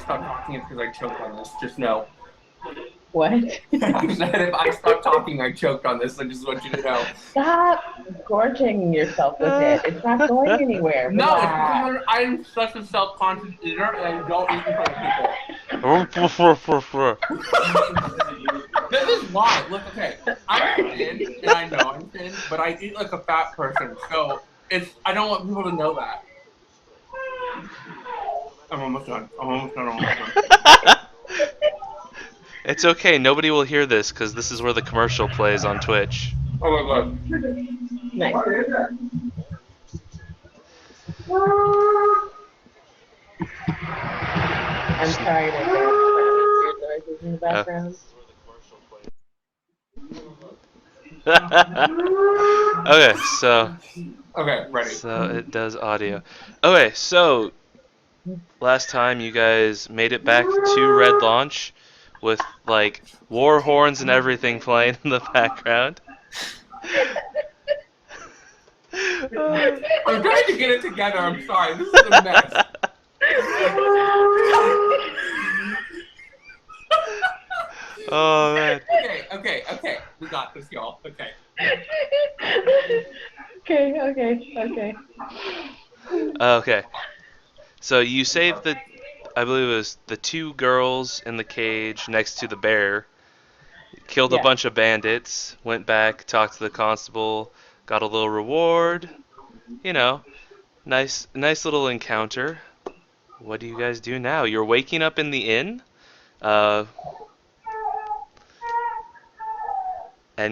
stop talking, it's because I choked on this. Just know. What? I said if I stop talking, I choked on this. I just want you to know. Stop gorging yourself with it. It's not going anywhere. No, it's Relax. because I'm such a self-conscious eater, and I don't eat in front of people. This is why. Look, okay, I'm thin, and I know I'm thin, but I eat like a fat person, so I don't want people to know that. I'm almost done. It's okay. Nobody will hear this because this is where the commercial plays on Twitch. Oh my god. Nice. I'm sorry to hear weird noises in the background. Okay, so Okay, ready. So it does audio. Okay, so last time you guys made it back to Red Launch with like war horns and everything playing in the background. I'm trying to get it together. I'm sorry. This is a mess. Oh man. Okay. We got this, y'all. Okay. Okay. Okay. So you saved I believe it was the 2 girls in the cage next to the bear. Killed a bunch of bandits. Went back, talked to the constable, got a little reward. You know, nice little encounter. What do you guys do now? You're waking up in the inn. And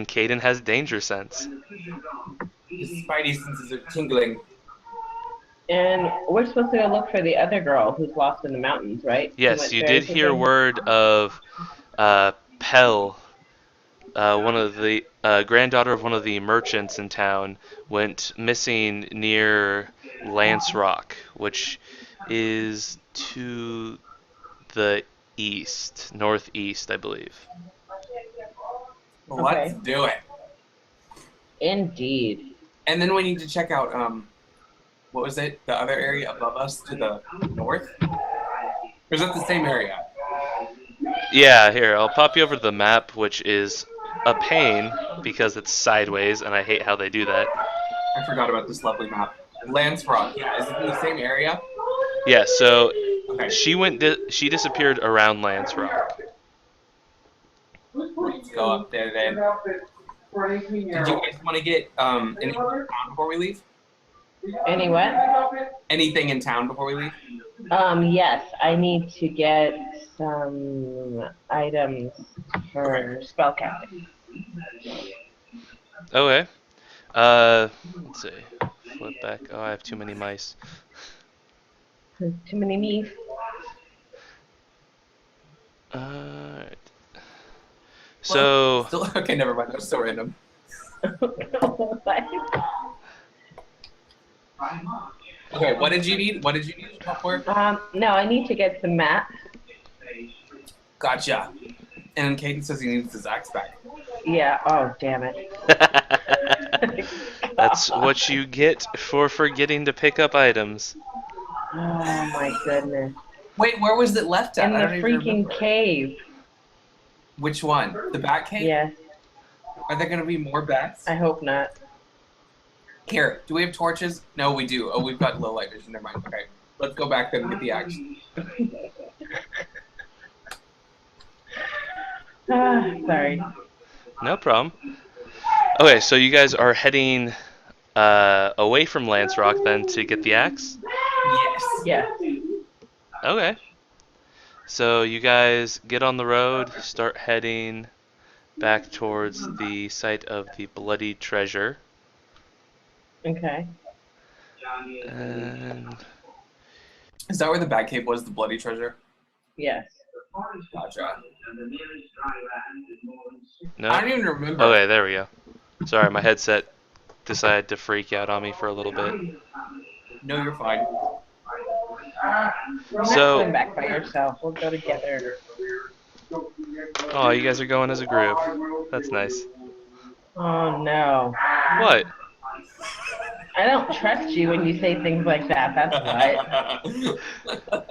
Caden has danger sense. His spidey senses are tingling. And we're supposed to go look for the other girl who's lost in the mountains, right? Yes, you did hear word of Pell, one of the granddaughter of one of the merchants in town, went missing near Lance Rock, which is to the east, northeast, I believe. Well, let's do it. Indeed. And then we need to check out what was it? The other area above us to the north? Or is that the same area? Yeah, here, I'll pop you over to the map, which is a pain because it's sideways, and I hate how they do that. I forgot about this lovely map. Lance Rock, yeah, is it in the same area? Yeah, so Okay. she disappeared around Lance Rock. Let's go up there then. Did you guys want to get anything in town before we leave? Any what? Anything in town before we leave? Yes, I need to get some items for spellcasting. Okay. Let's see. Flip back. Oh, I have too many mice. Too many meat. Alright. So. Okay, never mind. That's so random. Okay, what did you need? What did you need for? No, I need to get the map. Gotcha. And Caden says he needs his axe back. Yeah, oh, damn it. That's what you get for forgetting to pick up items. Oh, my goodness. Wait, where was it left at? In the freaking cave. Which one? The bat cave? Yes. Are there going to be more bats? I hope not. Here, do we have torches? No, we do. Oh, we've got low light vision. Never mind. Okay, let's go back then and get the axe. Sorry. No problem. Okay, so you guys are heading away from Lance Rock then to get the axe? Yes. Yeah. Okay. So you guys get on the road, start heading back towards the site of the bloody treasure. Okay. And Is that where the bat cave was, the bloody treasure? Yes. Gotcha. no. I don't even remember. Okay, there we go. Sorry, my headset decided to freak out on me for a little bit. No, you're fine. You're not So- going back by yourself. We'll go together. Oh, you guys are going as a group. That's nice. Oh, no. What? I don't trust you when you say things like that. That's what.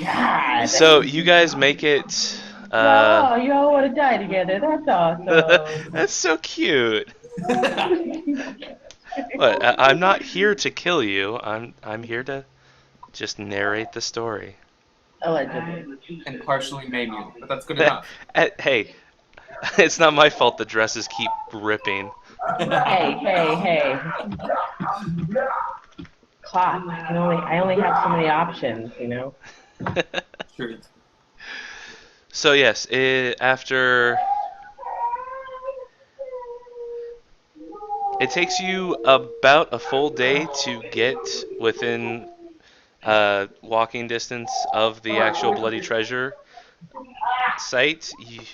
God. So you guys make it. Oh, you all want to die together. That's awesome. That's so cute. What? I'm not here to kill you. I'm here to just narrate the story. Allegedly. And partially maim you, but that's good enough. Hey, it's not my fault the dresses keep ripping. Hey. Clock. I only have so many options, you know? Truth. So yes, after it takes you about a full day to get within walking distance of the actual bloody treasure site.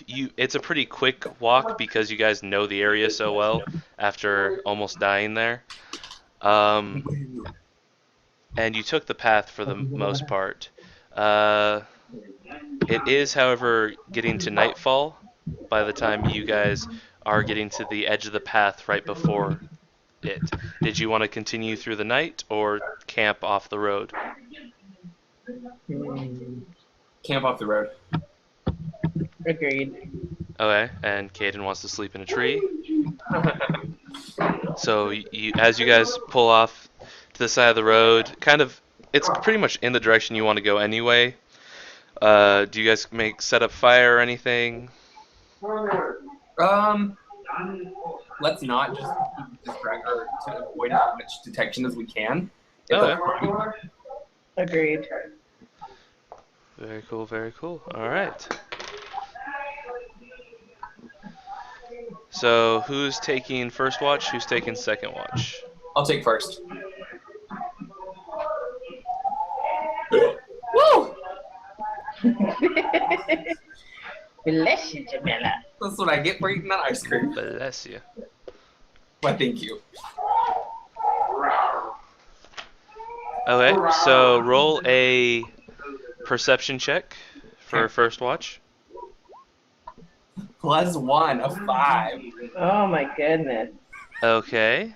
It's a pretty quick walk because you guys know the area so well after almost dying there. And you took the path for the most part. It is, however, getting to nightfall by the time you guys are getting to the edge of the path right before it. Did you want to continue through the night or camp off the road? Camp off the road. Agreed. Okay, and Caden wants to sleep in a tree. So as you guys pull off to the side of the road, it's pretty much in the direction you want to go anyway. Do you guys set up fire or anything? Let's not just distract her to avoid as much detection as we can. Okay. Agreed. Very cool, very cool. All right. So who's taking first watch? Who's taking second watch? I'll take first. Woo! Bless you, Jamila. That's what I get for eating that ice cream. Bless you. Why, thank you. Okay, so roll a perception check for first watch. +1 of 5. Oh my goodness. Okay.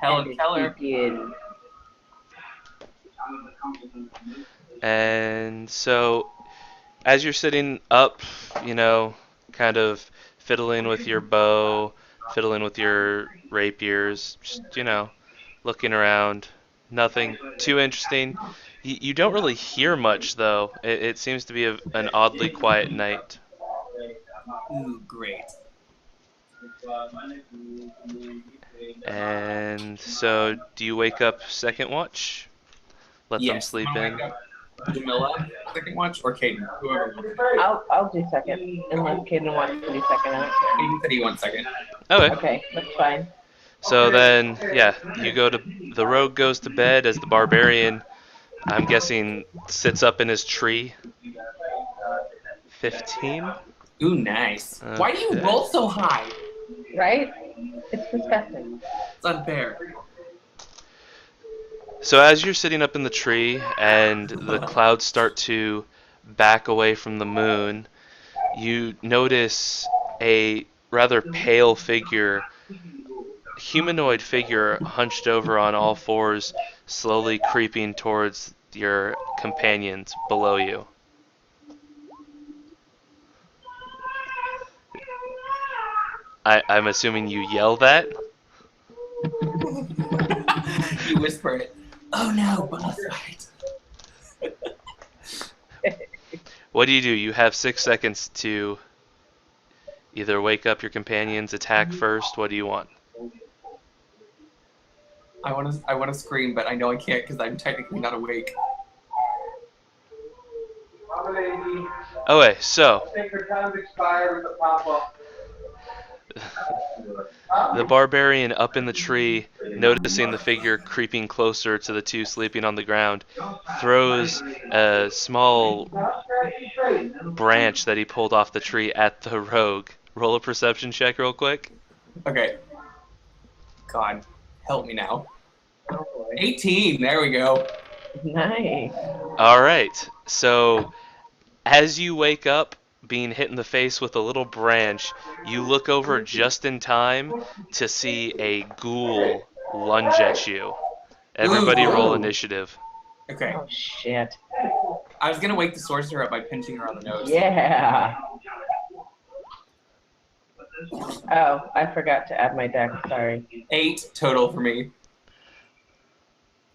Helen Keller. Good. And so, as you're sitting up, kind of fiddling with your bow, fiddling with your rapiers, just, looking around. Nothing too interesting. You don't really hear much, though. It seems to be an oddly quiet night. Ooh, great. And so, do you wake up second watch? Let them Yes, sleep I'm gonna in? wake up Jamila, second watch, or Caden, whoever. I'll do second, unless Kaden wants to do second. Caden said he wants second. Okay. Okay, that's fine. So then, yeah, the rogue goes to bed as the barbarian, I'm guessing, sits up in his tree. 15? Ooh, nice. Why do you Okay. roll so high? Right? It's disgusting. It's unfair. So as you're sitting up in the tree and the clouds start to back away from the moon, you notice a rather pale figure, humanoid figure hunched over on all fours, slowly creeping towards your companions below you. I'm assuming you yell that? You whisper it. Oh no, boss fight. What do? You have 6 seconds to either wake up your companions, attack first. What do you want? I want to scream, but I know I can't because I'm technically not awake. Okay, so the barbarian up in the tree, noticing the figure creeping closer to the two sleeping on the ground, throws a small branch that he pulled off the tree at the rogue. Roll a perception check real quick. Okay. God, help me now. 18. There we go. Nice. All right. So as you wake up, being hit in the face with a little branch, you look over just in time to see a ghoul lunge at you. Everybody roll Ooh. initiative. Okay. Oh shit. I was gonna wake the sorcerer up by pinching her on the nose. Yeah. Oh, I forgot to add my deck. Sorry. 8 total for me.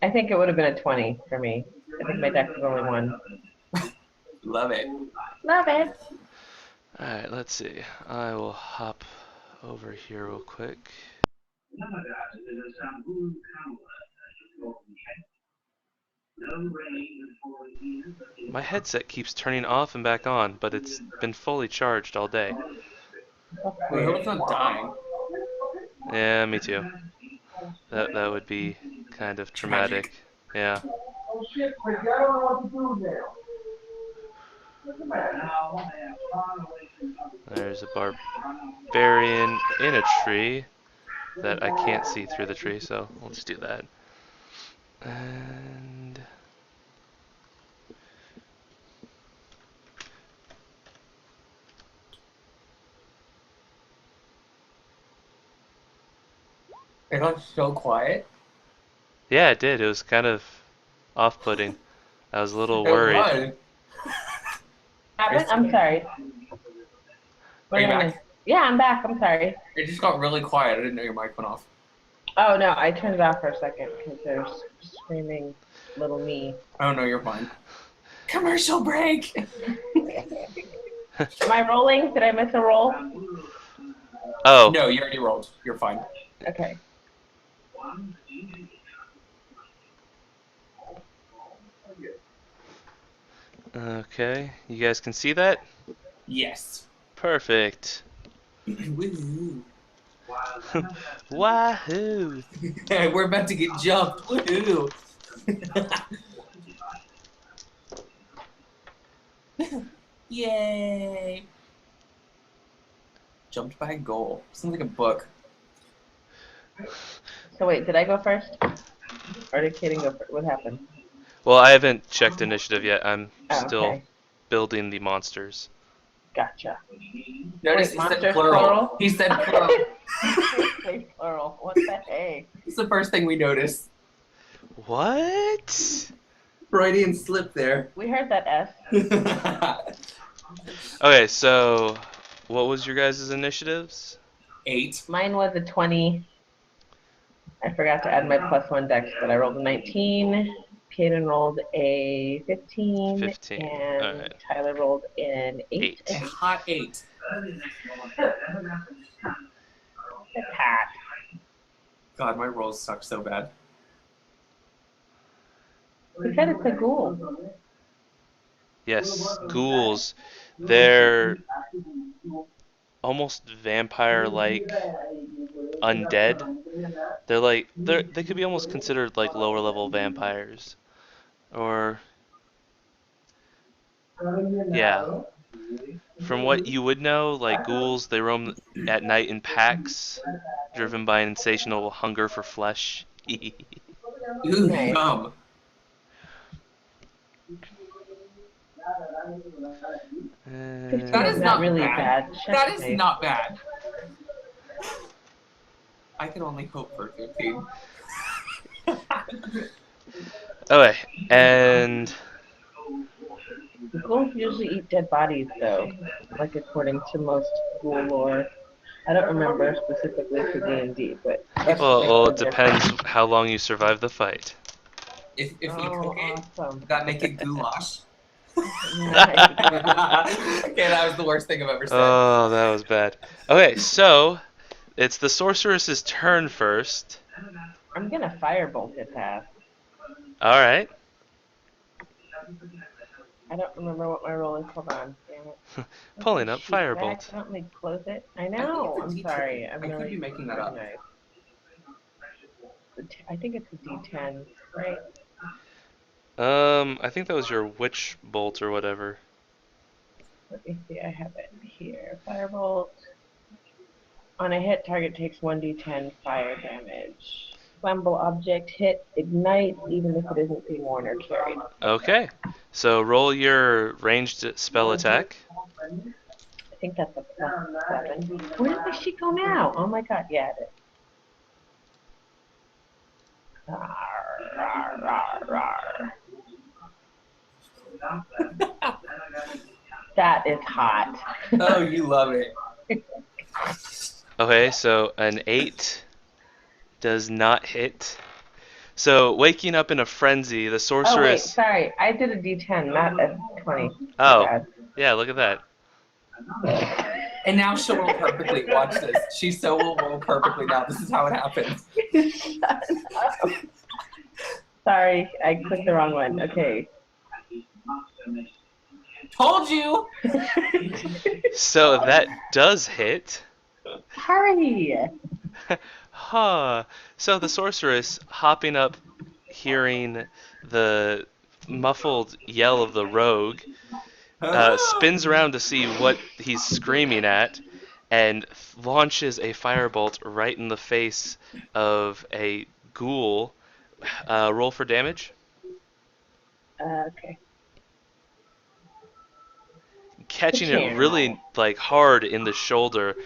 I think it would have been a 20 for me. I think my deck was only 1. Love it. Love it. Alright, let's see. I will hop over here real quick. My headset keeps turning off and back on, but it's been fully charged all day. I hope it's not dying. Yeah, me too. That would be kind of traumatic. Yeah. There's a barbarian in a tree that I can't see through the tree, so we'll just do that. And It got so quiet. yeah, it did. It was kind of off-putting. I was a little It worried. was. I'm sorry. Are you What did I back? miss? Yeah, I'm back. I'm sorry. It just got really quiet. I didn't know your mic went off. Oh no, I turned it off for a second because there's screaming little me. Oh no, you're fine. Commercial break. Am I rolling? Did I miss a roll? Oh, No, you already rolled. You're fine. Okay. okay. You guys can see that? Yes. Perfect. Woohoo. Wahoo! We're about to get jumped. Woohoo. Yay. Jumped by a goal. Sounds like a book. So wait, did I go first? Or did Kaden go first? What happened? Well, I haven't checked initiative yet. I'm Oh, still okay. building the monsters. Gotcha. Notice Wait, he monsters said plural. plural? He said plural. Say plural. What the heck? It's the first thing we noticed. What? Freudian slip there. We heard that S. Okay, so what was your guys' initiatives? 8. Mine was a 20. I forgot to add my +1 dex, but I rolled a 19. Kaden rolled a 15. 15. And Alright. Tyler rolled an 8. A hot 8. It's hot. God, my rolls suck so bad. We said it's a ghoul. Yes, ghouls. They're almost vampire-like undead. They could be almost considered like lower level vampires. Or yeah. From what you would know, like ghouls, they roam at night in packs, driven by an insatiable hunger for flesh. Ooh, Nice. yum. That is not really bad. bad. That Shut is the- not bad. I can only hope for 15. Okay, and Ghouls usually eat dead bodies, though, like according to most ghoul lore. I don't remember specifically for D&D, but that's well, it what they're- depends how long you survive the fight. If we Oh, cook it, awesome. would that make it goulash? Nice. Okay, that was the worst thing I've ever said. Oh, that was bad. Okay, so it's the sorceress's turn first. I'm gonna firebolt it past. All right. I don't remember what my roll is. Hold on. Damn it. Pulling up Shoot, did I firebolt. accidentally close it? I I think know. it's a I'm D10. sorry. I'm I could really be making that up. organized. I think it's a D10, right? I think that was your witch bolt or whatever. Let me see. I have it here. Firebolt. On a hit, target takes 1d10 fire damage. Flammable object hit ignites even if it isn't being worn or carried. Okay. So roll your ranged spell attack. I think that's a +7. Where did the shit go now? Oh my god, yeah, it is. Arr. rawr, rawr, rawr. That is hot. Oh, you love it. Okay, so an 8 does not hit. So waking up in a frenzy, the Oh wait, sorceress. sorry. I did a D10, not a 20. Oh, My yeah, look at that. bad. And now she'll roll perfectly. Watch this. She so will roll perfectly now. This is how it happens. Shut up. Sorry, I clicked the wrong one. Okay. Told you. So that does hit. Hurry! Huh. So the sorceress, hopping up, hearing the muffled yell of the rogue, spins around to see what he's screaming at, and launches a firebolt right in the face of a ghoul. Roll for damage. Okay. Catching it Ka-chow. really like hard in the shoulder.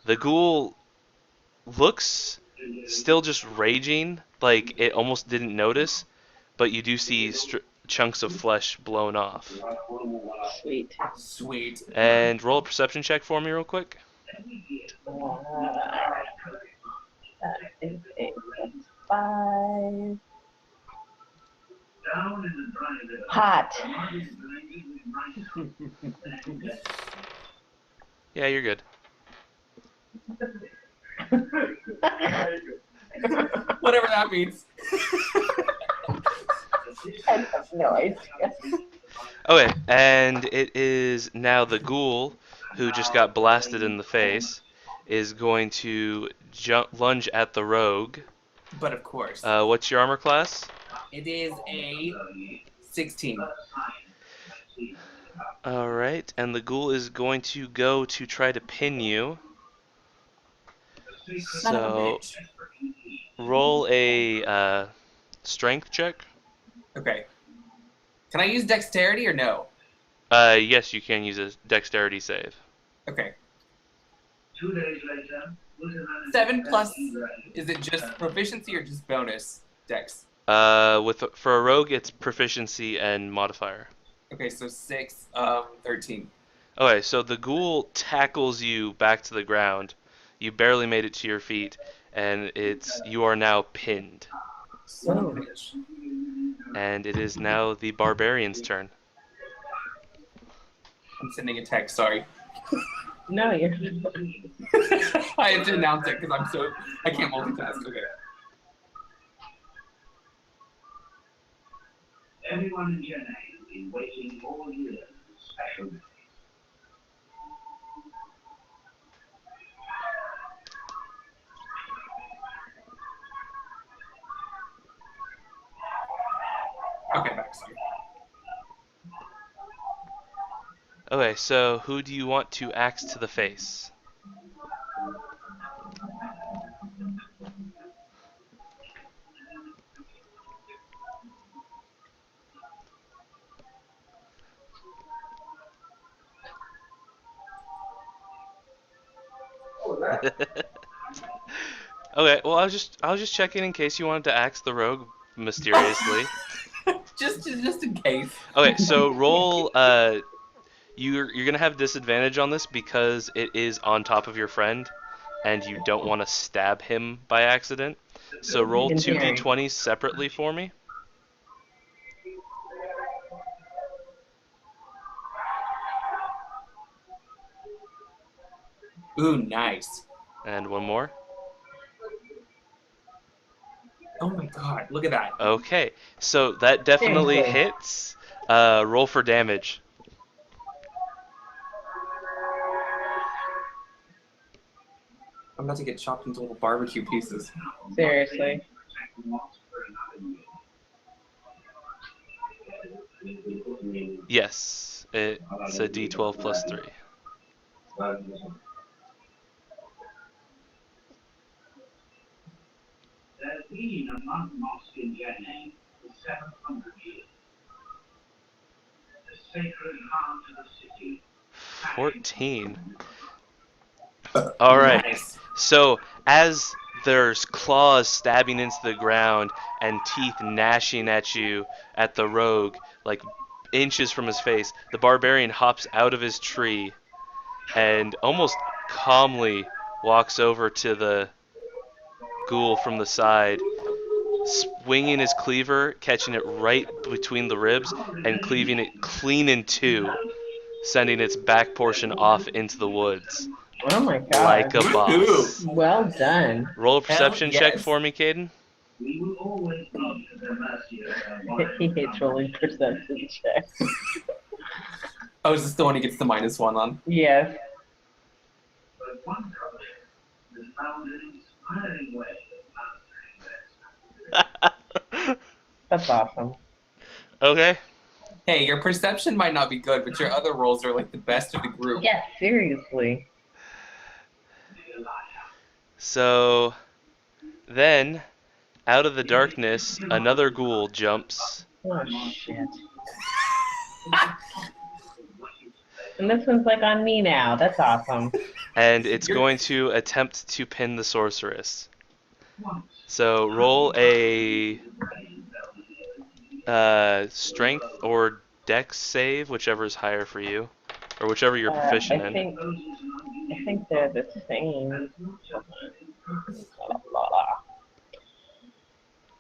The ghoul looks still just raging, like it almost didn't notice, but you do see chunks of flesh blown off. Sweet. Sweet. And roll a perception check for me real quick. That is 8 plus 5. Hot. Yeah, you're good. Whatever that means. I have no idea. Okay, and it is now the ghoul who just got blasted in the face is going to lunge at the rogue. But of course, What's your armor class? it is a 16. All right, and the ghoul is going to go to try to pin you. Son of a So bitch. roll a strength check. Okay. Can I use dexterity or no? Yes, you can use a dexterity save. Okay. 7 plus. Is it just proficiency or just bonus dex? For a rogue, it's proficiency and modifier. Okay, so 6, 13. Okay, so the ghoul tackles you back to the ground. You barely made it to your feet, and you are now pinned. Son of a bitch. And it is now the barbarian's turn. I'm sending a text, sorry. No, you're. I had to announce it because I can't multitask. Okay. Everyone in Chennai has been waiting all year for this special day. Okay, back, sorry. Okay, so who do you want to axe to the face? Okay, well I was just checking in case you wanted to axe the rogue mysteriously. just in case. Okay, so roll you're gonna have disadvantage on this because it is on top of your friend, and you don't want to stab him by accident. So roll In two theory. d20s separately for me. Ooh, nice. And one more. Oh my god, look at that. Okay, so that definitely Seriously. hits. Roll for damage. I'm about to get chopped into little barbecue pieces. Seriously. Yes, it's a d12 plus 3. There's been a monk mosque in Chennai for 700 years. The sacred heart of the city. 14. All right. Nice. So as there's claws stabbing into the ground and teeth gnashing at you at the rogue, like inches from his face. The barbarian hops out of his tree and almost calmly walks over to the ghoul from the side, swinging his cleaver, catching it right between the ribs, and cleaving it clean in two, sending its back portion off into the woods. Oh my Like god. a boss. Well done. Roll a perception check yes. for me, Caden. We will always come to the mercy of our He hates rolling perception checks. Oh, is this the one he gets the -1 on? Yes. But one covenant has found an inspiring way of mastering this. That's awesome. Okay. Hey, your perception might not be good, but your other rolls are like the best of the group. Yes, seriously. So then, out of the darkness, another ghoul jumps. Oh shit. And this one's like on me now. That's awesome. And it's going to attempt to pin the sorceress. So roll a strength or dex save, whichever is higher for you, or whichever you're proficient in. I think they're the same.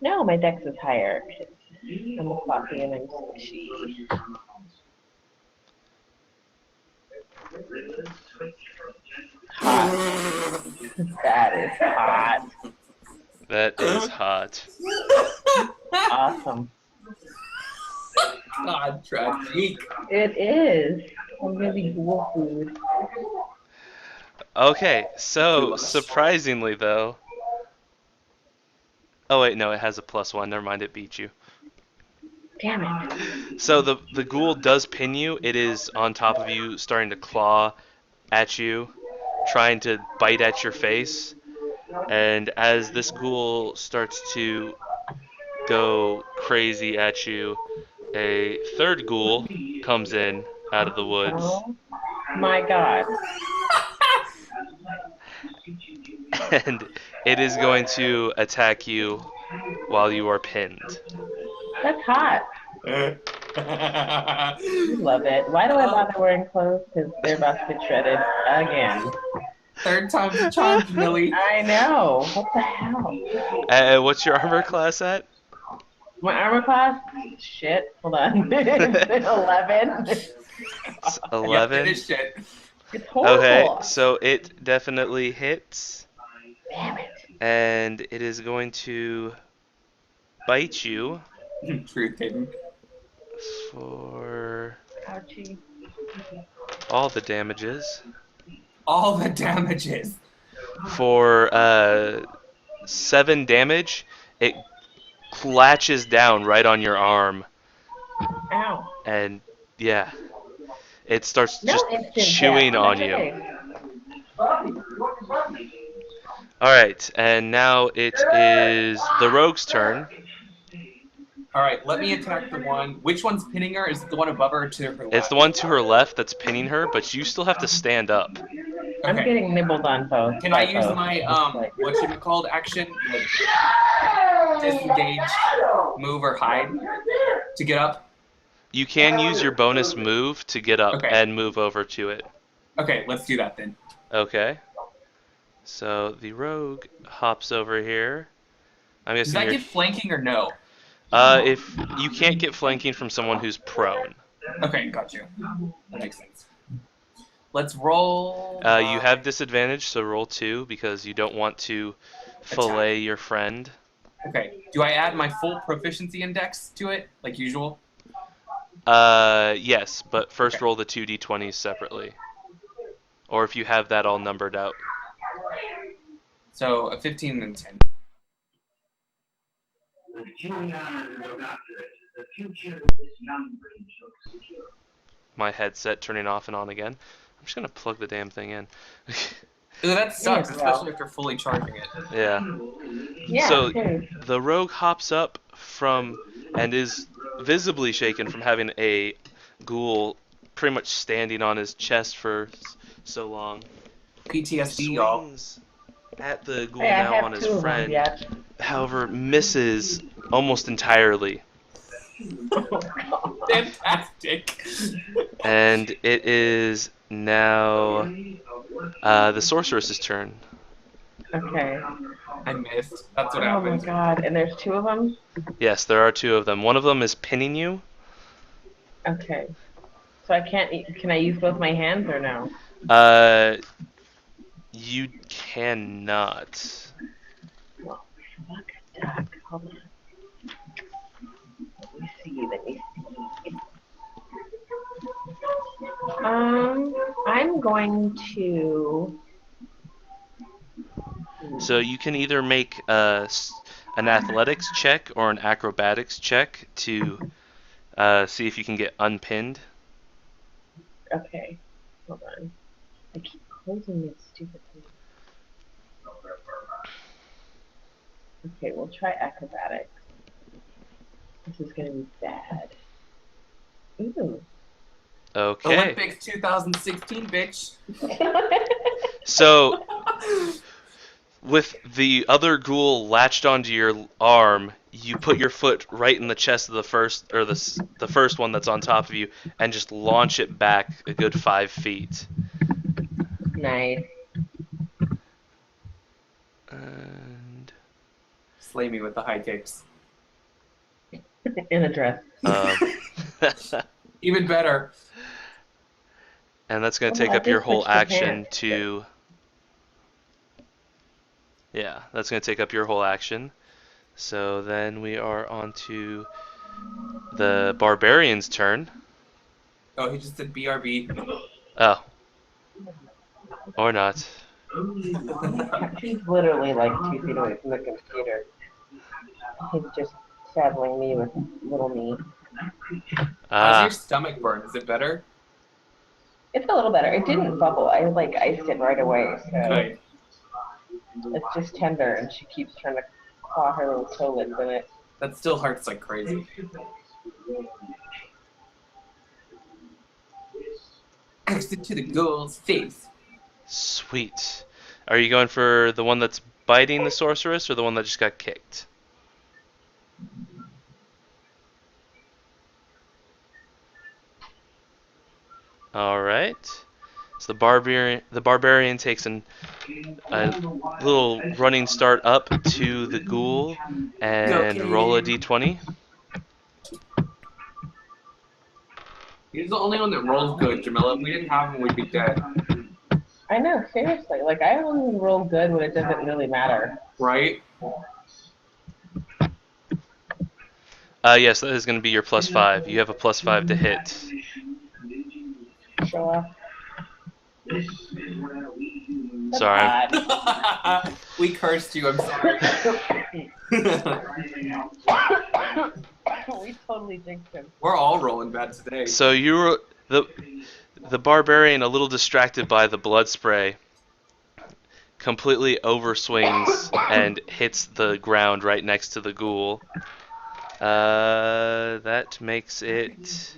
No, my dex is higher. I'm a floppy and I'm squishy. Hot. That is hot. That is hot. Awesome. God, tragic. It is. I'm really ghoul food. Okay, so surprisingly though. Oh wait, no, it has a +1. Never mind, it beat you. Damn it. So the ghoul does pin you. It is on top of you, starting to claw at you, trying to bite at your face. And as this ghoul starts to go crazy at you, a third ghoul comes in out of the woods. Oh my god. And it is going to attack you while you are pinned. That's hot. You love it. Why do I bother wearing clothes? Because they're about to get shredded again. Third time's a charm, Millie. I know. What the hell? What's your armor class at? My armor class? Shit. Hold on. It's 11. It's Yeah, 11. finish it. It's horrible. Okay, so it definitely hits, Damn it. and it is going to bite you Truth, Hayden. for Ouchie. all the damages. All the damages. For 7 damage, it latches down right on your arm, Ow. and yeah, it starts No just instant chewing death. on That's you. okay. Alright, and now it is the rogue's turn. All right, let me attack the one. Which one's pinning her? Is it the one above her or to her left? It's the one to her left that's pinning her, but you still have to stand up. I'm Okay. getting nibbled on both. Can I by use both. my Like- whatchamacalled action? Like disengage, move, or hide to get up? You can use your bonus move to get up Okay. and move over to it. Okay, let's do that then. Okay. So the rogue hops over here. I'm Does guessing that you're... get flanking or no? If you can't get flanking from someone who's prone. Okay, got you. That makes sense. Let's roll. You have disadvantage, so roll 2 because you don't want to fillet your friend. Okay. Do I add my full proficiency index to it, like usual? Yes, but first Okay. roll the 2d20s separately. Or if you have that all numbered out. So a 15 and 10. With Juliana and look after it, the future of this young bridge looks secure. My headset turning off and on again. I'm just gonna plug the damn thing in. Ooh, that sucks, Yeah, especially after fully charging it. Yeah. Yeah, So- okay. The rogue hops up from and is visibly shaken from having a ghoul pretty much standing on his chest for so long. PTSD, y'all. Swings at the ghoul Hey, I now have on his 2 of them friend. yet. However, misses almost entirely. Fantastic. And it is now the sorceress's turn. Okay. I missed. That's what Oh my happened. god, and there's 2 of them? Yes, there are 2 of them. One of them is pinning you. Okay. So I can't, can I use both my hands or no? You cannot. Well, fuck that. Hold on. Let me see. I'm going to... So you can either make an athletics check or an acrobatics check to see if you can get unpinned. Okay. Hold on. I keep closing this stupid thing. Okay, we'll try acrobatics. This is gonna be bad. Ooh. Okay. Olympics 2016, bitch. So with the other ghoul latched onto your arm, you put your foot right in the chest of the first, or the first one that's on top of you, and just launch it back a good 5 feet. Nice. And Slay me with the high kicks. In a dress. Even better. and that's going to Oh, take I up your did whole switch to action pants. to. Yeah, that's going to take up your whole action. So then we are on to the barbarian's turn. Oh, he just did BRB. Oh. Or not. He's literally like 2 feet away from the computer. He's just saddling me with little me. How's your stomach burn? Is it better? It's a little better. It didn't bubble. I like iced it right away, so Good. it's just tender, and she keeps trying to claw her little toe lips in it. That still hurts like crazy. Exit to the ghoul's face. Sweet. Are you going for the one that's biting the sorceress or the one that just got kicked? All right. So the barbarian takes a little running start up to the ghoul and roll a d20. He's the only one that rolls good, Jamila. If we didn't have him, we'd be dead. I know, seriously. Like, I only roll good when it doesn't really matter. Right? Yes, that is going to be your +5. You have a +5 to hit. Show off. Sorry. We cursed you, I'm sorry. We totally jinxed him. We're all rolling bad today. So you were the barbarian, a little distracted by the blood spray, completely overswings and hits the ground right next to the ghoul. That makes it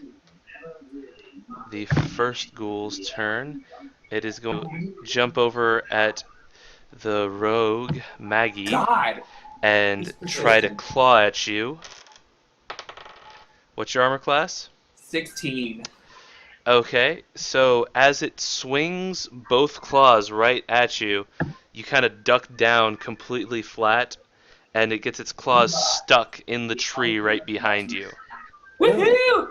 the first ghoul's turn. It is going to jump over at the rogue Maggie God! and try to claw at you. What's your armor class? 16. Okay, so as it swings both claws right at you, you kind of duck down completely flat, and it gets its claws stuck in the tree right behind you. Woohoo!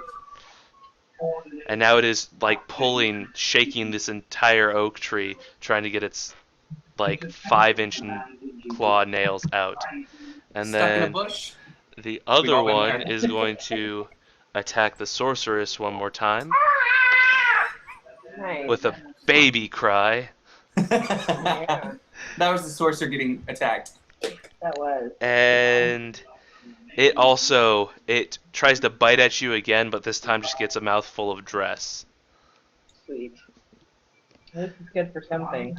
And now it is like pulling, shaking this entire oak tree, trying to get its like 5-inch claw nails out. And Stuck in a then bush. the We've other all been one there. is going to attack the sorceress one more time Nice. with a baby cry. Yeah, That was the sorcerer getting attacked. that was. And it tries to bite at you again, but this time just gets a mouthful of dress. Sweet. This is good for something.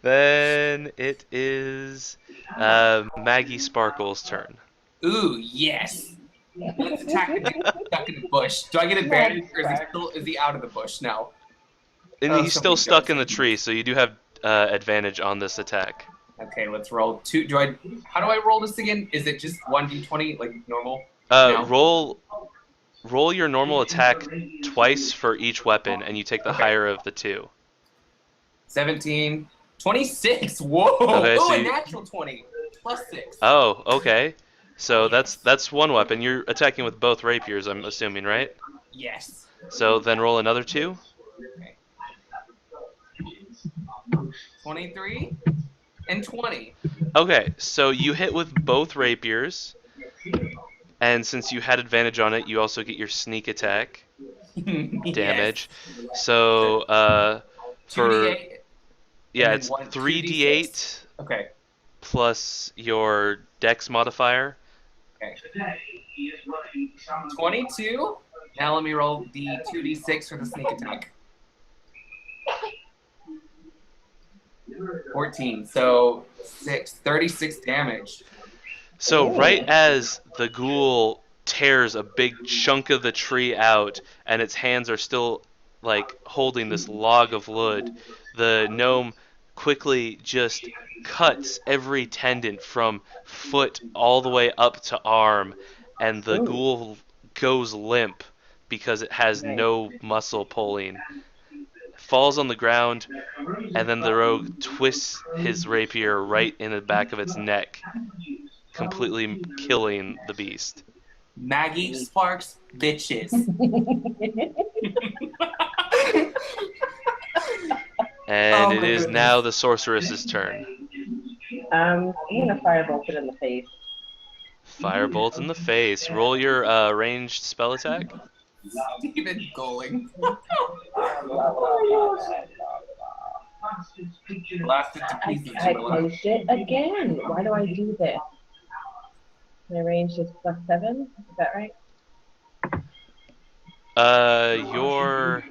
Then it is Maggie Sparkle's turn. Ooh, yes! Let's attack the dude stuck in the bush. Do I get advantage, or is he out of the bush now? And Oh, he's so still he stuck goes. in the tree, so you do have advantage on this attack. Okay, let's roll two. How do I roll this again? Is it just 1d20 like normal? No. Roll your normal attack twice for each weapon, and you take the Okay. higher of the two. 17. 26. Whoa. Okay, Oh, so a you- natural 20. Plus 6. Oh, okay. So that's one weapon. You're attacking with both rapiers, I'm assuming, right? Yes. So then roll another 2. 23 and 20. Okay, so you hit with both rapiers, and since you had advantage on it, you also get your sneak attack damage. So for 2d8. yeah, then it's one- 3d8 Okay. plus your dex modifier. Today, he is running some 22. Now let me roll the 2d6 for the sneak attack. 14. So 36 damage. So Ooh. right as the ghoul tears a big chunk of the tree out, and its hands are still like holding this log of wood, the gnome quickly just cuts every tendon from foot all the way up to arm, and the Ooh. ghoul goes limp because it has Nice. no muscle pulling. Falls on the ground, and then the rogue twists his rapier right in the back of its neck, completely killing the beast. Maggie Sparks, bitches. And Oh it my is goodness. now the sorceress's turn. I'm gonna firebolt it in the face. Firebolt in the face. Roll your ranged spell attack. Stephen Goling. Blasted to pieces, I Jamila. placed it again. Why do I do this? My range is +7. Is that right? Your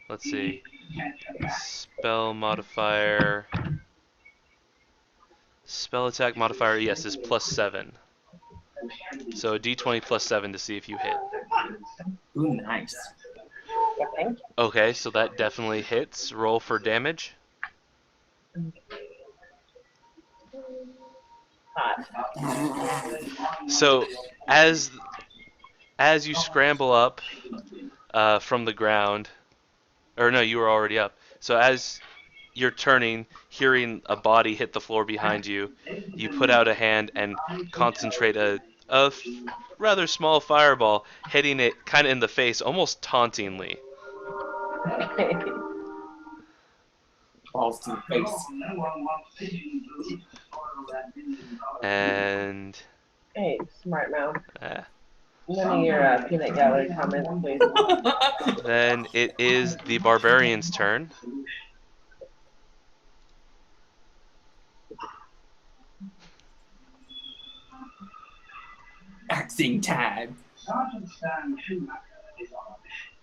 let's see. Spell modifier. Spell attack modifier, yes, is +7. So a d20 +7 to see if you hit. Ooh, nice. Okay. Okay, so that definitely hits. Roll for damage. Hot. So as you scramble up from the ground, or no, you were already up. So as you're turning, hearing a body hit the floor behind you, you put out a hand and concentrate a rather small fireball, hitting it kind of in the face, almost tauntingly. Balls to the face. And Hey, smart mouth. uh, None of your peanut gallery comments, please. then it is the barbarian's turn. Axing time. Sergeant Stan Schumacher is on a mission.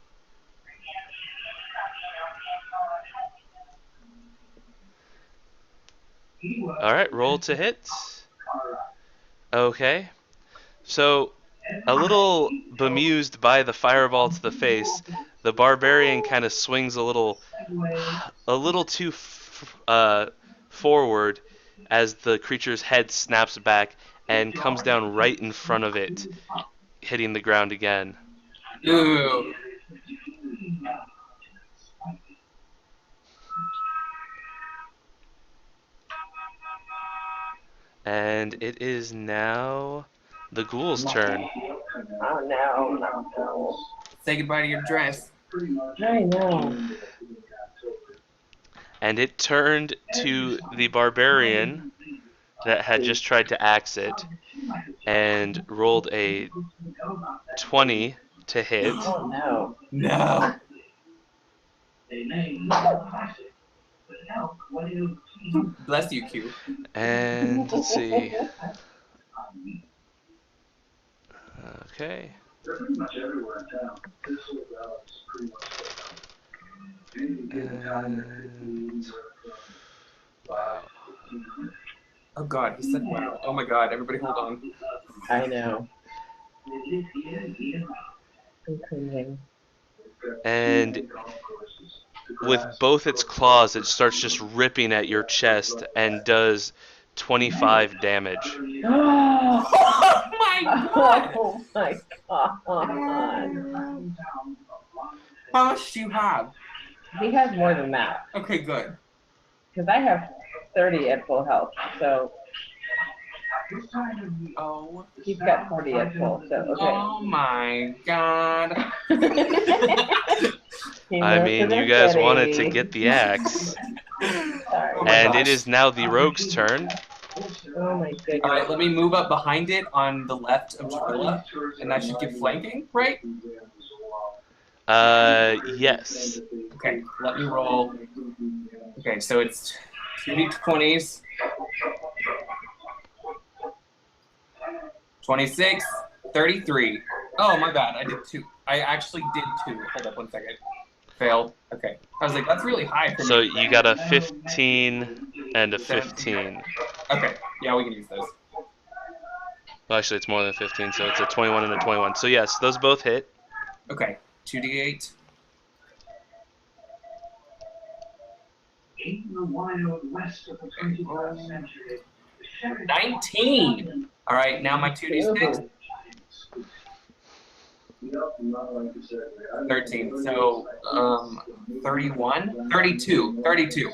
He works All right, roll to hit. Okay. So, a little bemused by the fireball to the face, the barbarian kind of swings a little too forward as the creature's head snaps back and comes down right in front of it, hitting the ground again. Ooh. And it is now the ghoul's turn. Oh no. Say goodbye to your dress. I know. And it turned to the barbarian that had just tried to axe it and rolled a 20 to hit. Oh no. No. Bless you, Q. And let's see. Okay. And wow. Oh god, he said wow. Oh my god, everybody hold on. I know. I'm cringing. And with both its claws, it starts just ripping at your chest and does 25 damage. Oh my god! Oh my god. How much do you have? He has more than that. Okay, good. Because I have 30 at full health. So Oh. he's got 40 at full. So, okay. Oh my god. He I knows mean, the you guys ready. wanted to get the axe. Sorry. my And gosh. it is now the rogue's turn. Oh my goodness. Alright, let me move up behind it on the left of Jarilla, and that should give flanking, right? Yes. Okay, let me roll. Okay, so it's 2d20s. 26, 33. Oh, my bad, I did 2. I actually did 2. Hold up one second. Failed. Okay. I was like, that's really high for So me. you got a 15 and a 15. Okay, yeah, we can use those. Well, actually, it's more than 15, so it's a 21 and a 21. So yes, those both hit. Okay, 2d8. In the wild west of the 21st century, 19! Alright, now my 2d6. 13. So, 31? 32. 32.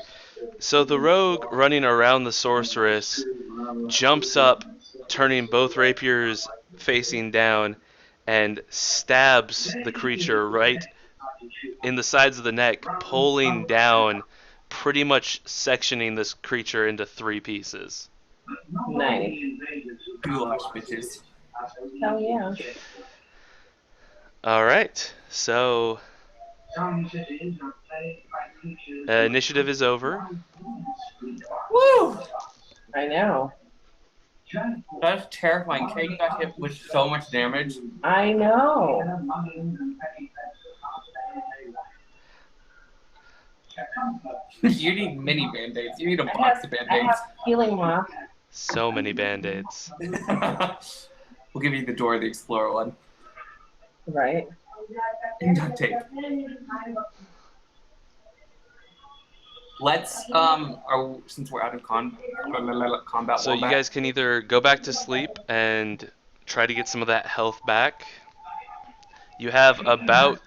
So the rogue running around the sorceress jumps up, turning both rapiers facing down, and stabs the creature right in the sides of the neck, pulling down, pretty much sectioning this creature into 3 pieces. Nice. Goulash, bitches. Hell yeah. Alright, so initiative is over. Woo! I know. That's terrifying. Kagan got hit with so much damage. I know. You need mini band-aids. You need a I box of have band-aids. healing moss. So many band-aids. We'll give you the Dora the Explorer one. Right. And duct tape. Let's, since we're out of combat So you wombat, guys can either go back to sleep and try to get some of that health back. You have about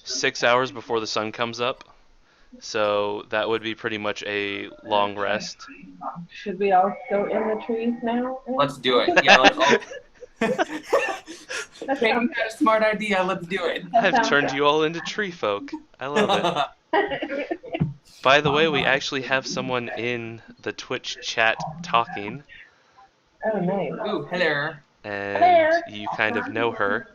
6 hours before the sun comes up. So that would be pretty much a long rest. Should we all go in the trees now? let's do it. Yeah, let's all. That Kagan had a smart idea. Let's do it. I've turned you all into tree folk. I love it. By the way, we actually have someone in the Twitch chat talking, Oh, nice. Ooh, hello. and you kind of know her.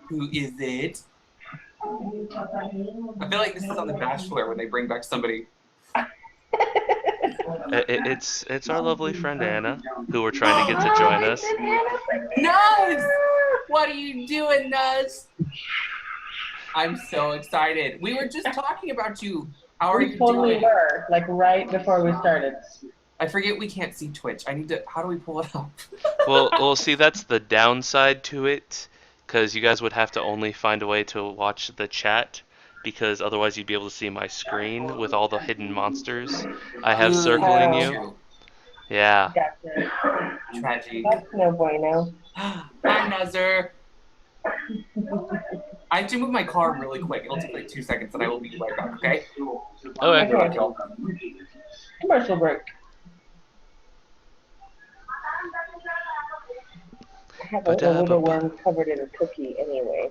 Who is it? I feel like this is on The Bachelor when they bring back somebody. It's our lovely friend Anna, who we're trying to get to join us. Nuz! What are you doing, Nuz? I'm so excited. We were just talking about you. How are We you totally doing? were, like right before we started. I forget we can't see Twitch. I need to. How do we pull it up? Well, see, that's the downside to it, because you guys would have to only find a way to watch the chat, because otherwise you'd be able to see my screen with all the hidden monsters I have circling you. Yeah. Gotcha. Tragic. That's no bueno. Hi, Nuzzer. I have to move my car really quick. It'll take like 2 seconds, and I will be right back. Okay? Okay. Okay. Commercial break. I have a little one covered in a cookie anyway.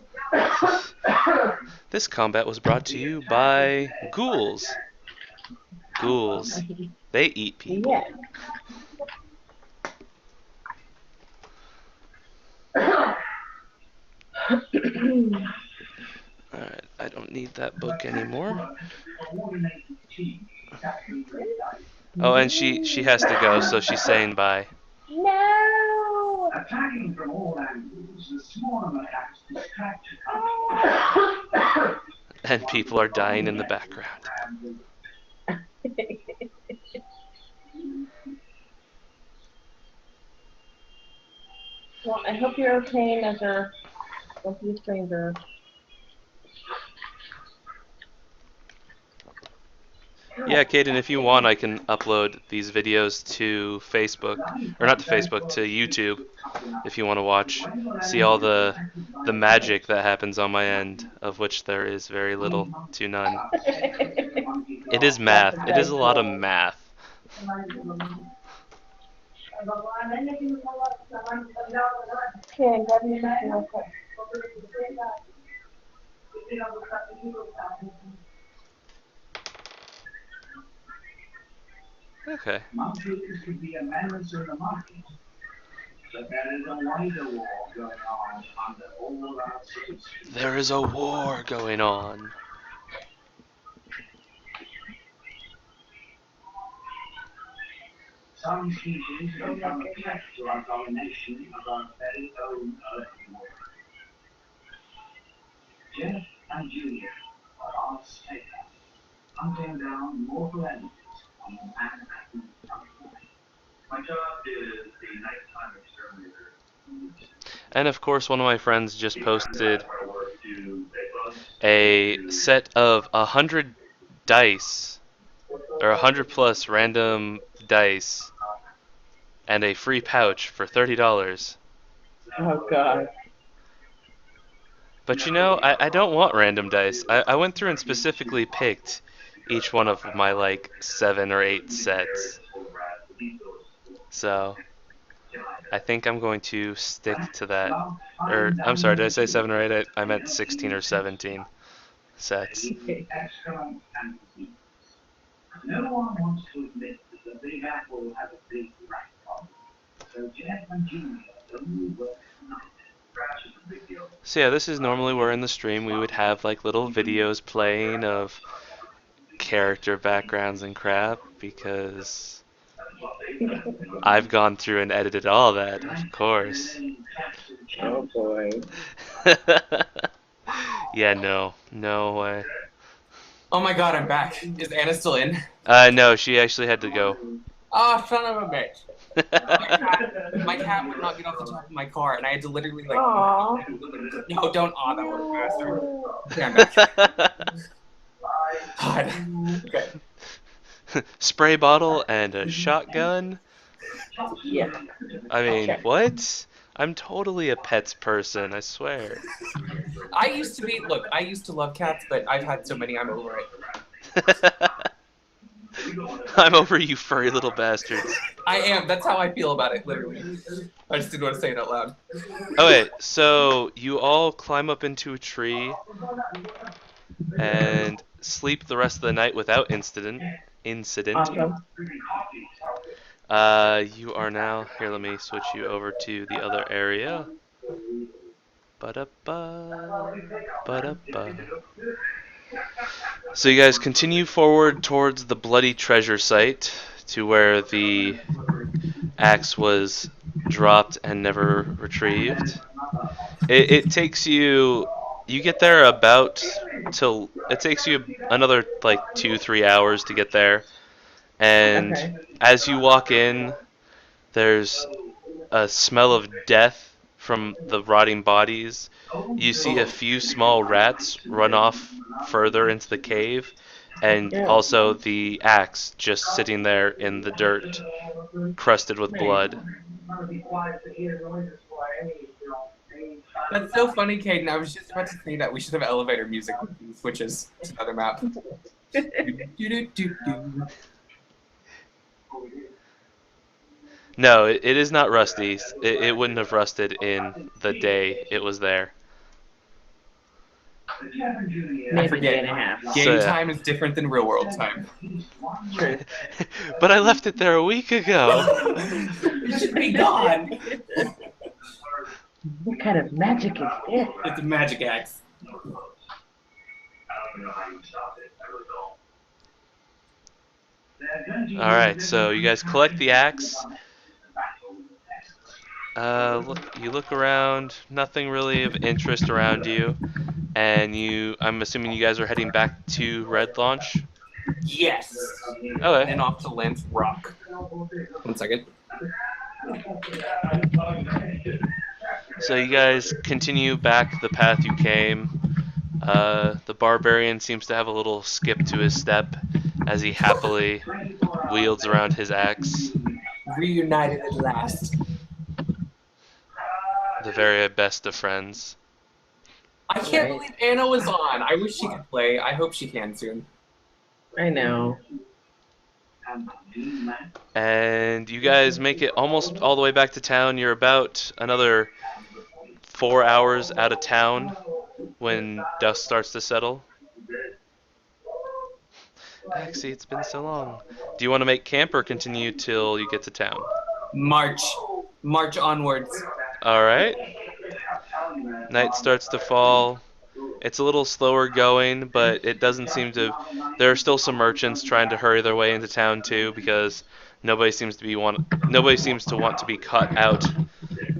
This combat was brought to you by ghouls. Ghouls. They eat people. Yeah. Alright, I don't need that book anymore. Oh, and she has to go, so she's saying bye. No! Attacking from all angles, the swarm attacks distract And people are dying in the background. Well, I hope you're okay, Nuzzer. Don't be a stranger. Yeah, Caden, if you want, I can upload these videos to Facebook, or not to Facebook, to YouTube, if you want to watch. See all the magic that happens on my end, of which there is very little to none. It is math. That's It is a so lot of cool. math. Okay, grab me something real quick. Okay. Monkeys could be amendments in the monkeys. But there is a wider war going on under all our cities. There is a war going on. Some species have become a threat to our domination of our very own Earth world. Jeff and Julia are our staker, hunting down mortal enemies on the Manhattan Front. My job is the nighttime exterminator. And of course, one of my friends just posted a set of 100 dice, or 100 plus random dice, and a free pouch for $30. Oh god. But you know, I don't want random dice. I went through and specifically picked each one of my like 7 or 8 sets. So I think I'm going to stick to that. Or I'm sorry, did I say 7 or 8? I meant 16 or 17 sets. Excellent fantasy. No one wants to admit that the Big Apple has a big rat problem. So Jeff and Julia only work tonight. Trash is a big deal. So yeah, this is normally where in the stream we would have like little videos playing of character backgrounds and crap, because I've gone through and edited all that, of course. Oh boy. Yeah, no way. Oh my god, I'm back. Is Anna still in? No, she actually had to go. Oh, son of a bitch. My cat would not get off the top of my car, and I had to literally like. Aww. No, don't aw that one faster. Okay, I'm back. God. Okay. Spray bottle and a shotgun? Yeah. I mean, Check. what? I'm totally a pets person, I swear. I used to love cats, but I've had so many, I'm over it. I'm over you furry little bastards. I am. That's how I feel about it, literally. I just didn't want to say it out loud. Okay, so you all climb up into a tree and sleep the rest of the night without incident. Awesome. You are now, here, let me switch you over to the other area. Ba-da-ba, ba-da-ba. So you guys continue forward towards the bloody treasure site, to where the axe was dropped and never retrieved. It takes you get there it takes you another like 2-3 hours to get there. And Okay. as you walk in, there's a smell of death from the rotting bodies. You see a few small rats run off further into the cave, and Yeah. also the axe just sitting there in the dirt, crusted with blood. That's so funny, Caden. I was just about to say that we should have elevator music with these switches to another map. Do-do-do-do. No, it is not rusty. It wouldn't have rusted in the day it was there. Maybe I a forget. day and a half. Game So, yeah. time is different than real world time. True. But I left it there a week ago. It should be gone. What kind of magic is this? It's a magic axe. Alright, so you guys collect the axe. You look around, nothing really of interest around you, and I'm assuming you guys are heading back to Red Launch? Yes. Okay. And off to Lance Rock. 1 second. So you guys continue back the path you came. The barbarian seems to have a little skip to his step as he happily wields around his axe. Reunited at last. The very best of friends. I can't Right. believe Anna was on. I wish she could play. I hope she can soon. I know. And you guys make it almost all the way back to town. You're about another 4 hours out of town when dust starts to settle. Actually, it's been so long. Do you want to make camp or continue till you get to town? March onwards. All right. Night starts to fall. It's a little slower going, but it doesn't seem to. There are still some merchants trying to hurry their way into town too, because nobody seems to want to be cut out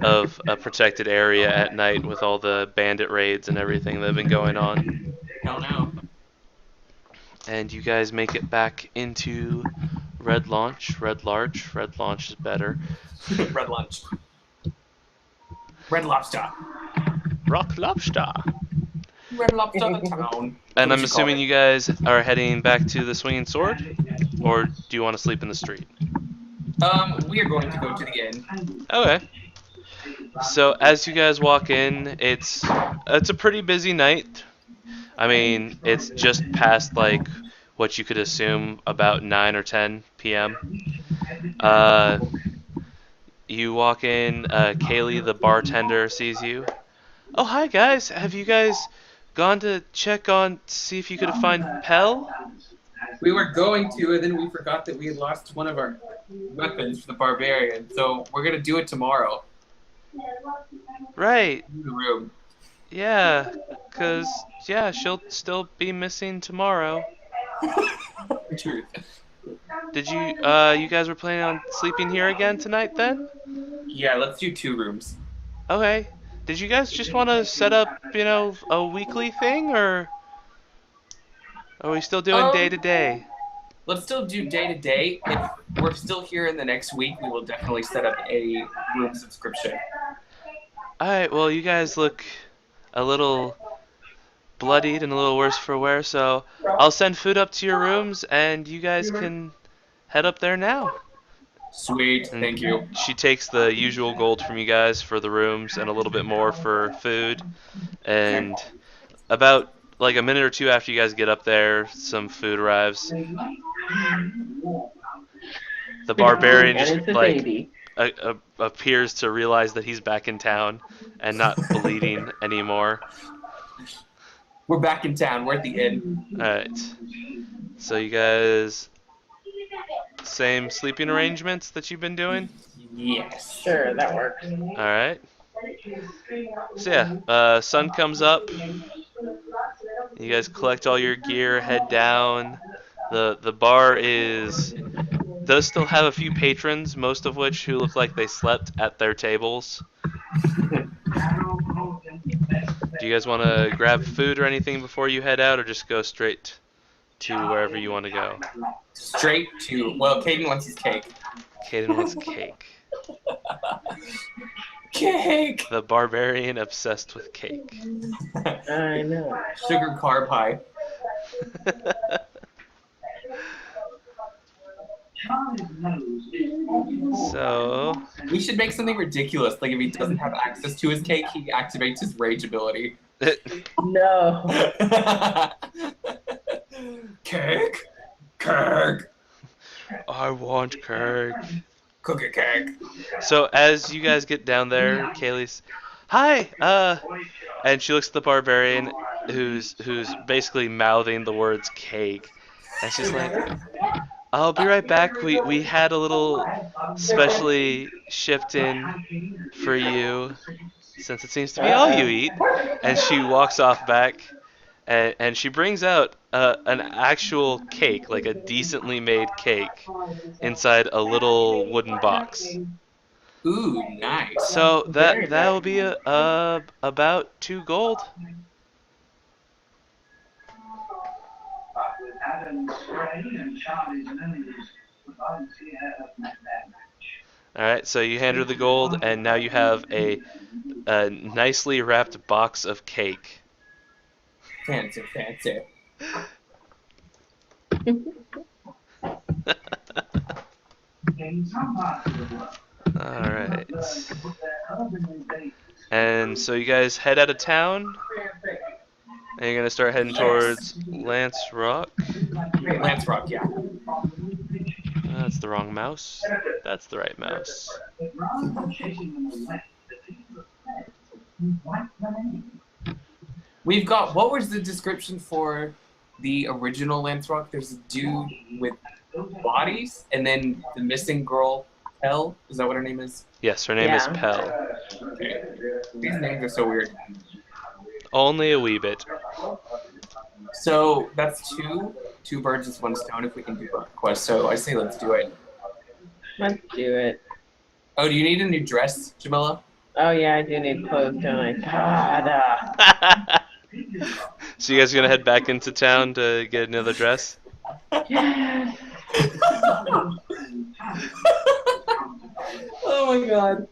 of a protected area at night with all the bandit raids and everything that have been going on. Hell no. And you guys make it back into Red Launch. Red Launch is better. Red lunch. Red lobster. Rock Lobster. Red lobster the town. And I'm What you call assuming it. you guys are heading back to the Swinging Sword, or do you want to sleep in the street? We are going to go to the inn. Okay. So as you guys walk in, it's a pretty busy night. I mean, it's just past like what you could assume about 9 or 10 p.m. You walk in, Kaylee, the bartender, sees you. Oh, hi guys. Have you guys gone to check on, see if you could find Pell? We were going to, and then we forgot that we had lost one of our weapons for the barbarian. So we're gonna do it tomorrow. Right. In the room. Yeah. 'Cause yeah, she'll still be missing tomorrow. Truth. Did you you guys were planning on sleeping here again tonight then? Yeah, let's do 2 rooms. Okay. Did you guys just want to set up, a weekly thing, or are we still doing day to day? Let's still do day to day. If we're still here in the next week, we will definitely set up a room subscription. Alright, well, you guys look a little bloodied and a little worse for wear, so I'll send food up to your rooms and you guys can head up there now. Sweet, And thank you. She takes the usual gold from you guys for the rooms and a little bit more for food. And about like a minute or two after you guys get up there, some food arrives. The barbarian And just it's a like baby. appears to realize that he's back in town and not bleeding anymore. We're back in town. We're at the inn. Alright. So you guys, same sleeping arrangements that you've been doing? Yes. Sure, that works. Alright. So yeah, sun comes up. You guys collect all your gear, head down. The bar does still have a few patrons, most of which who look like they slept at their tables. Do you guys want to grab food or anything before you head out, or just go straight to wherever you want to go? Straight to, well, Caden wants his cake. Caden wants cake. Cake! The barbarian obsessed with cake. I know. Sugar carb high. So, We should make something ridiculous. Like if he doesn't have access to his cake, he activates his rage ability. No. Cake? Cake! I want cake. Cookie cake. So as you guys get down there, Kaylee's, hi, and she looks at the barbarian, who's basically mouthing the words cake, and she's like, I'll be right back. We had a little specially shipped in for you, since it seems to be all you eat. And she walks off back, and she brings out an actual cake, like a decently made cake, inside a little wooden box. Ooh, nice. So Very that will nice. be about 2 gold. All right, so you hand her the gold, and now you have a nicely wrapped box of cake. Fancy, fancy. Alright. And so you guys head out of town, and you're gonna start heading towards Lance Rock. Lance Rock, yeah. That's the wrong mouse. That's the right mouse. We've got, what was the description for the original Lance Rock? There's a dude with bodies, and then the missing girl, Pell. Is that what her name is? Yes, her name is Yeah. Pell. Okay. These names are so weird. Only a wee bit. So that's two birds with one stone if we can do both quests. So I say let's do it. Let's do it. Oh, do you need a new dress, Jamila? Oh yeah, I do need clothes, don't I? God. So you guys gonna head back into town to get another dress? Yes. Oh my god.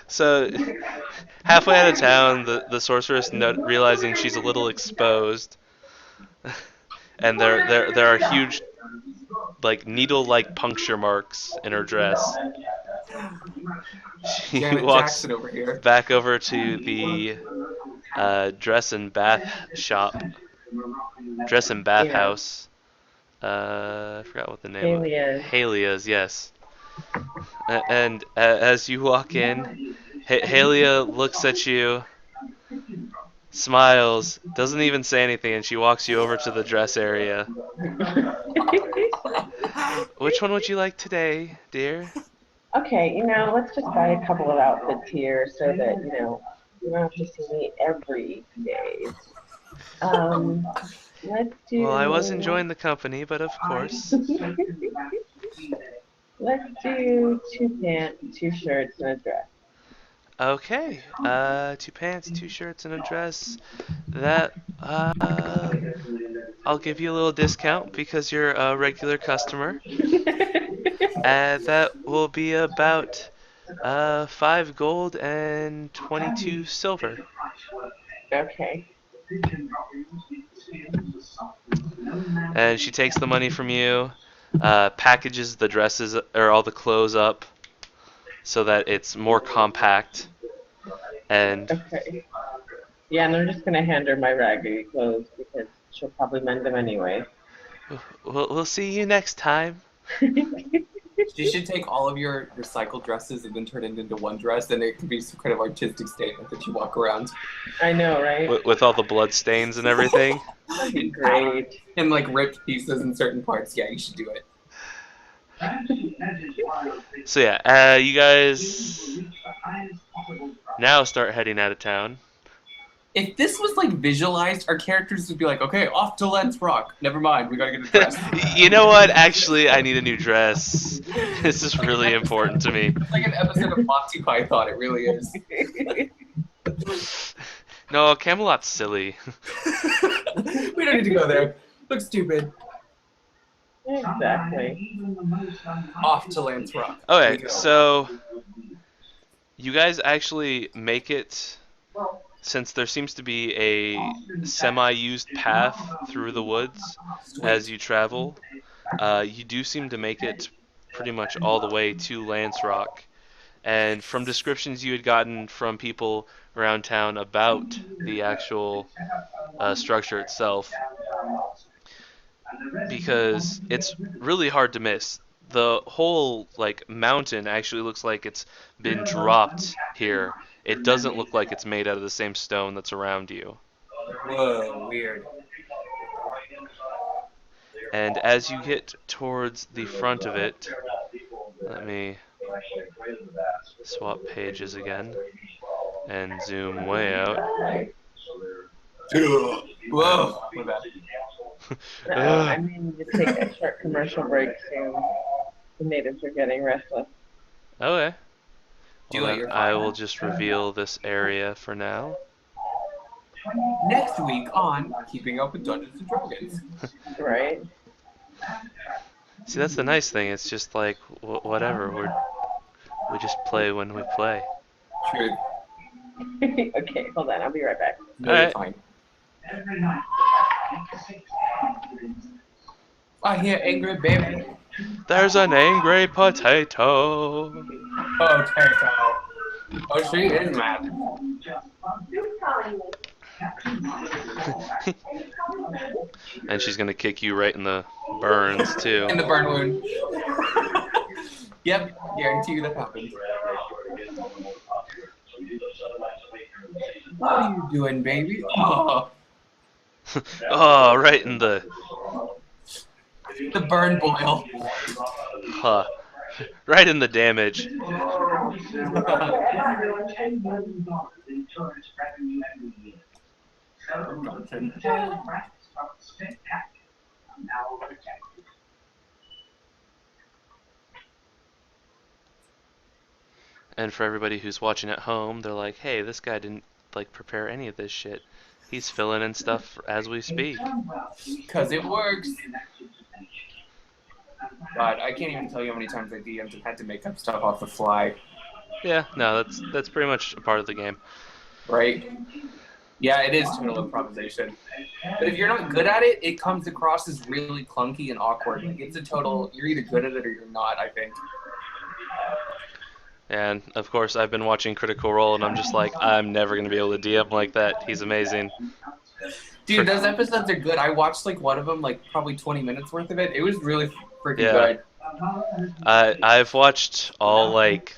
So halfway out of town, the sorceress, realizing she's a little exposed, and there are huge, like needle-like puncture marks in her dress. She Janet walks Jackson over here. back over to the dress and bath shop, dress and bath Yeah. house. I forgot what the name Halia's. of Halia's, yes. And as you walk in, Halia looks at you, smiles, doesn't even say anything, and she walks you over to the dress area. Which one would you like today, dear? Okay, let's just buy a couple of outfits here so that, you don't have to see me every day. Let's do... Well, I was enjoying the company, but of course. Let's do 2 pants, 2 shirts, and a dress. Okay, 2 pants, 2 shirts, and a dress. That, I'll give you a little discount because you're a regular customer. That will be about 5 gold and 22 silver. Okay. And she takes the money from you, packages the dresses or all the clothes up so that it's more compact. And Okay. Yeah, and I'm just going to hand her my raggedy clothes because she'll probably mend them anyway. we'll see you next time. She should take all of your recycled dresses and then turn it into one dress, and it could be some kind of artistic statement that you walk around. I know, right? With all the blood stains and everything. That'd be great. And like ripped pieces in certain parts. Yeah, you should do it. So yeah, you guys now start heading out of town. If this was like visualized, our characters would be like, okay, off to Lance Rock. Never mind, we gotta get a dress. You know what? Actually, I need a new dress. This is really important to me. It's like an episode of Monty Python, it really is. No, Camelot's silly. We don't need to go there. Looks stupid. Exactly. Off to Lance Rock. Okay, so you guys actually make it, since there seems to be a semi-used path through the woods as you travel, you do seem to make it pretty much all the way to Lance Rock. And from descriptions you had gotten from people around town about the actual structure itself, because it's really hard to miss. The whole mountain actually looks like it's been dropped here. It doesn't look like it's made out of the same stone that's around you. Whoa, weird. And as you get towards the front of it, let me swap pages again and zoom way out. Whoa. My bad. I mean, to take a short commercial break soon. The natives are getting restless. Okay. Do Well, it, you're then I fine. will just reveal this area for now. Next week on Keeping Up with Dungeons and Dragons. Right? See, that's the nice thing. It's just like whatever. We just play when we play. True. Okay, hold on. I'll be right back. No, you're Alright. fine. I hear angry baby. There's an angry potato. Potato. Oh, she is mad. And she's gonna kick you right in the burns too. In the burn wound. Yep, guarantee you that happens. What are you doing, baby? Oh, Oh, right in the the burn boil. right in the damage. And for everybody who's watching at home, they're like, "Hey, this guy didn't like prepare any of this shit. He's filling in stuff as we speak." Because it works. God, I can't even tell you how many times I DM'd and had to make up stuff off the fly. Yeah, no, that's pretty much a part of the game. Right? Yeah, it is total improvisation. But if you're not good at it, it comes across as really clunky and awkward. Like, it's a total, you're either good at it or you're not, I think. And of course, I've been watching Critical Role, and I'm just like, I'm never gonna be able to DM like that. He's amazing. Dude, those episodes are good. I watched like one of them, like probably 20 minutes worth of it. It was really freaking Yeah. good. I've watched all like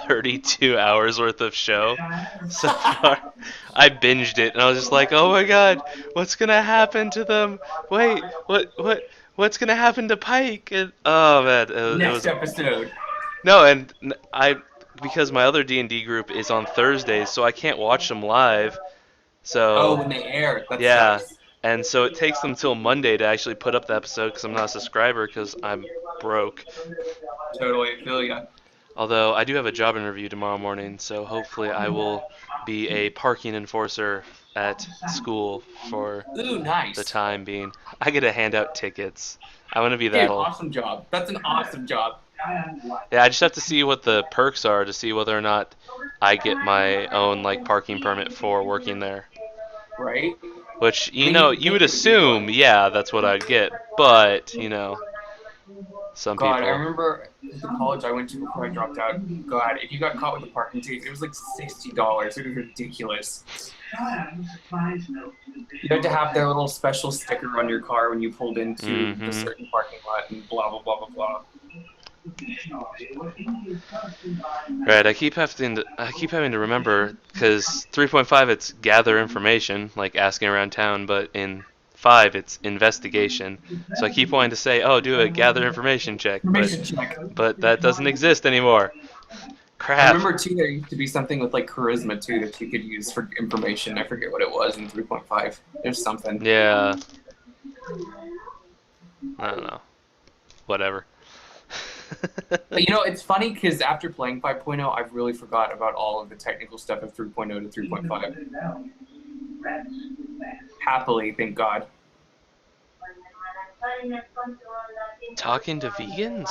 32 hours worth of show so far. I binged it, and I was just like, oh my god, what's gonna happen to them? Wait, what's gonna happen to Pike? And oh man, it was Episode. no, and because my other D&D group is on Thursdays, so I can't watch them live. So Oh, when they air. That yeah, sucks. and so it takes them till Monday to actually put up the episode because I'm not a subscriber because I'm broke. Totally, I feel ya. Although I do have a job interview tomorrow morning, so hopefully I will be a parking enforcer at school for Ooh, nice. the time being. I get to hand out tickets. I want to be Dude, that old. awesome job. That's an awesome job. Yeah, I just have to see what the perks are to see whether or not I get my own like parking permit for working there. Right? Which, you I mean, know, you you would think it'd be assume, fun. yeah, that's what I'd get. But, you know, some God, I people. remember at the college I went to before I dropped out. God, if you got caught with a parking ticket, it was like $60. It was ridiculous. You had to have their little special sticker on your car when you pulled into the certain parking lot and blah, blah, blah, blah, blah. Right, I keep having to remember because 3.5 it's gather information, like asking around town, but in 5 it's investigation. So I keep wanting to say, oh, do a gather information check, Information check. but that doesn't exist anymore. I Crap. remember too there used to be something with like charisma too that you could use for information. I forget what it was in 3.5. There's something. Yeah. I don't know. Whatever. But you know, it's funny because after playing 5.0, I've really forgot about all of the technical stuff of 3.0 to 3.5. Happily, thank God. Talking to vegans?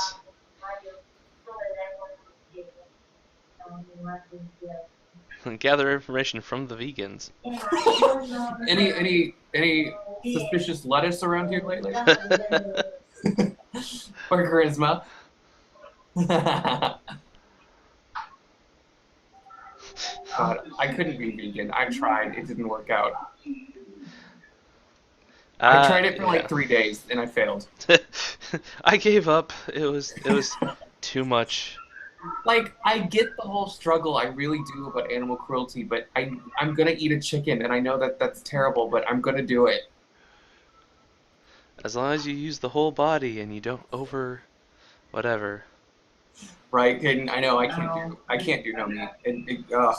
Gather information from the vegans. Any suspicious lettuce around here lately? Or charisma? God, I couldn't be vegan. I tried. It didn't work out. I tried it for like 3 days and I failed. I gave up. It was too much. Like, I get the whole struggle. I really do about animal cruelty, but I'm gonna eat a chicken, and I know that that's terrible, but I'm gonna do it. As long as you use the whole body and you don't whatever. Right? And I know I can't do no meat. Ugh.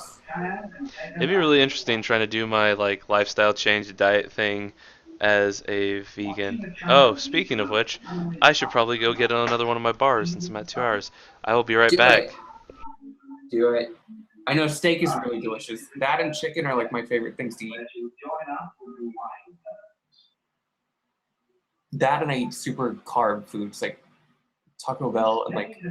It'd be really interesting trying to do my like lifestyle change diet thing as a vegan. Oh, speaking of which, I should probably go get another one of my bars since I'm at 2 hours. I will be right Do back. it. Do it. I know steak is really delicious. That and chicken are like my favorite things to eat. That and I eat super carb foods like Taco Bell and like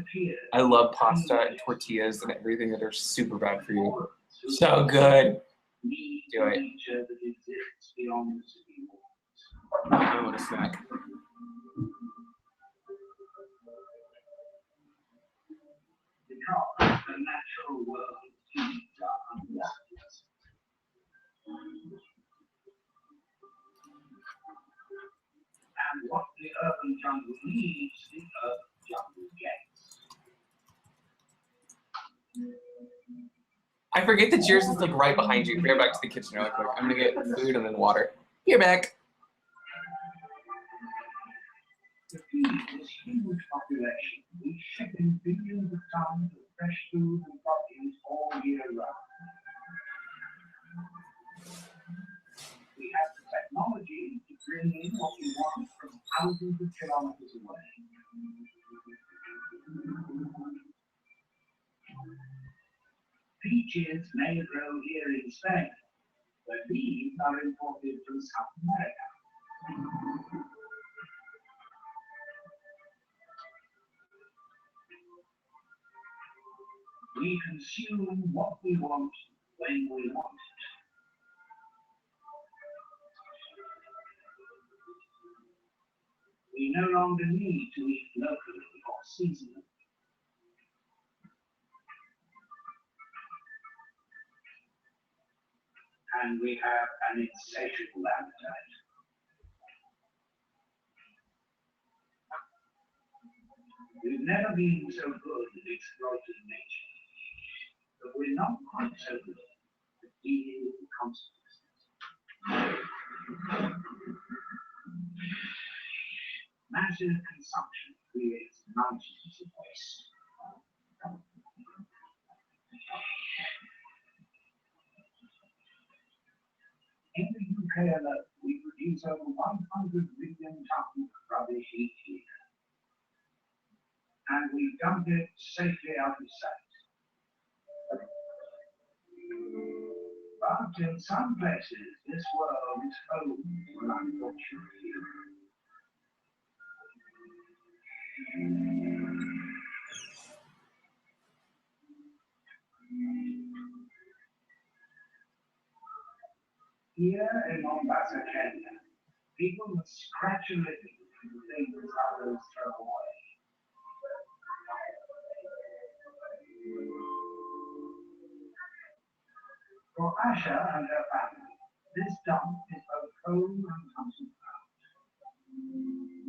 I love pasta and tortillas and everything that are super bad for you. So good. Do it. I want a snack. what the urban jungle needs, the urban jungle gets. I forget that yours is like right behind you. Bear back to the kitchen really quick. I'm gonna get food and then water. You're back. To feed this huge population, we ship in billions of tons of fresh food and produce all year round. We have the technology to bring in what we want from thousands of kilometers away. Peaches may grow here in Spain, but these are imported from South America. We consume what we want when we want it. We no longer need to eat locally or seasonally. And we have an insatiable appetite. We've never been so good at exploiting nature, but we're not quite so good at dealing with the consequences. Massive consumption creates mountains of waste. In the UK alone, we produce over 100 million tons of rubbish each year. And we dump it safely out of sight. But in some places, this world is home to an unfortunate few. Here in Mombasa, Kenya, people must scratch a living from the things others throw away. For Asha and her family, this dump is both home and hunting ground.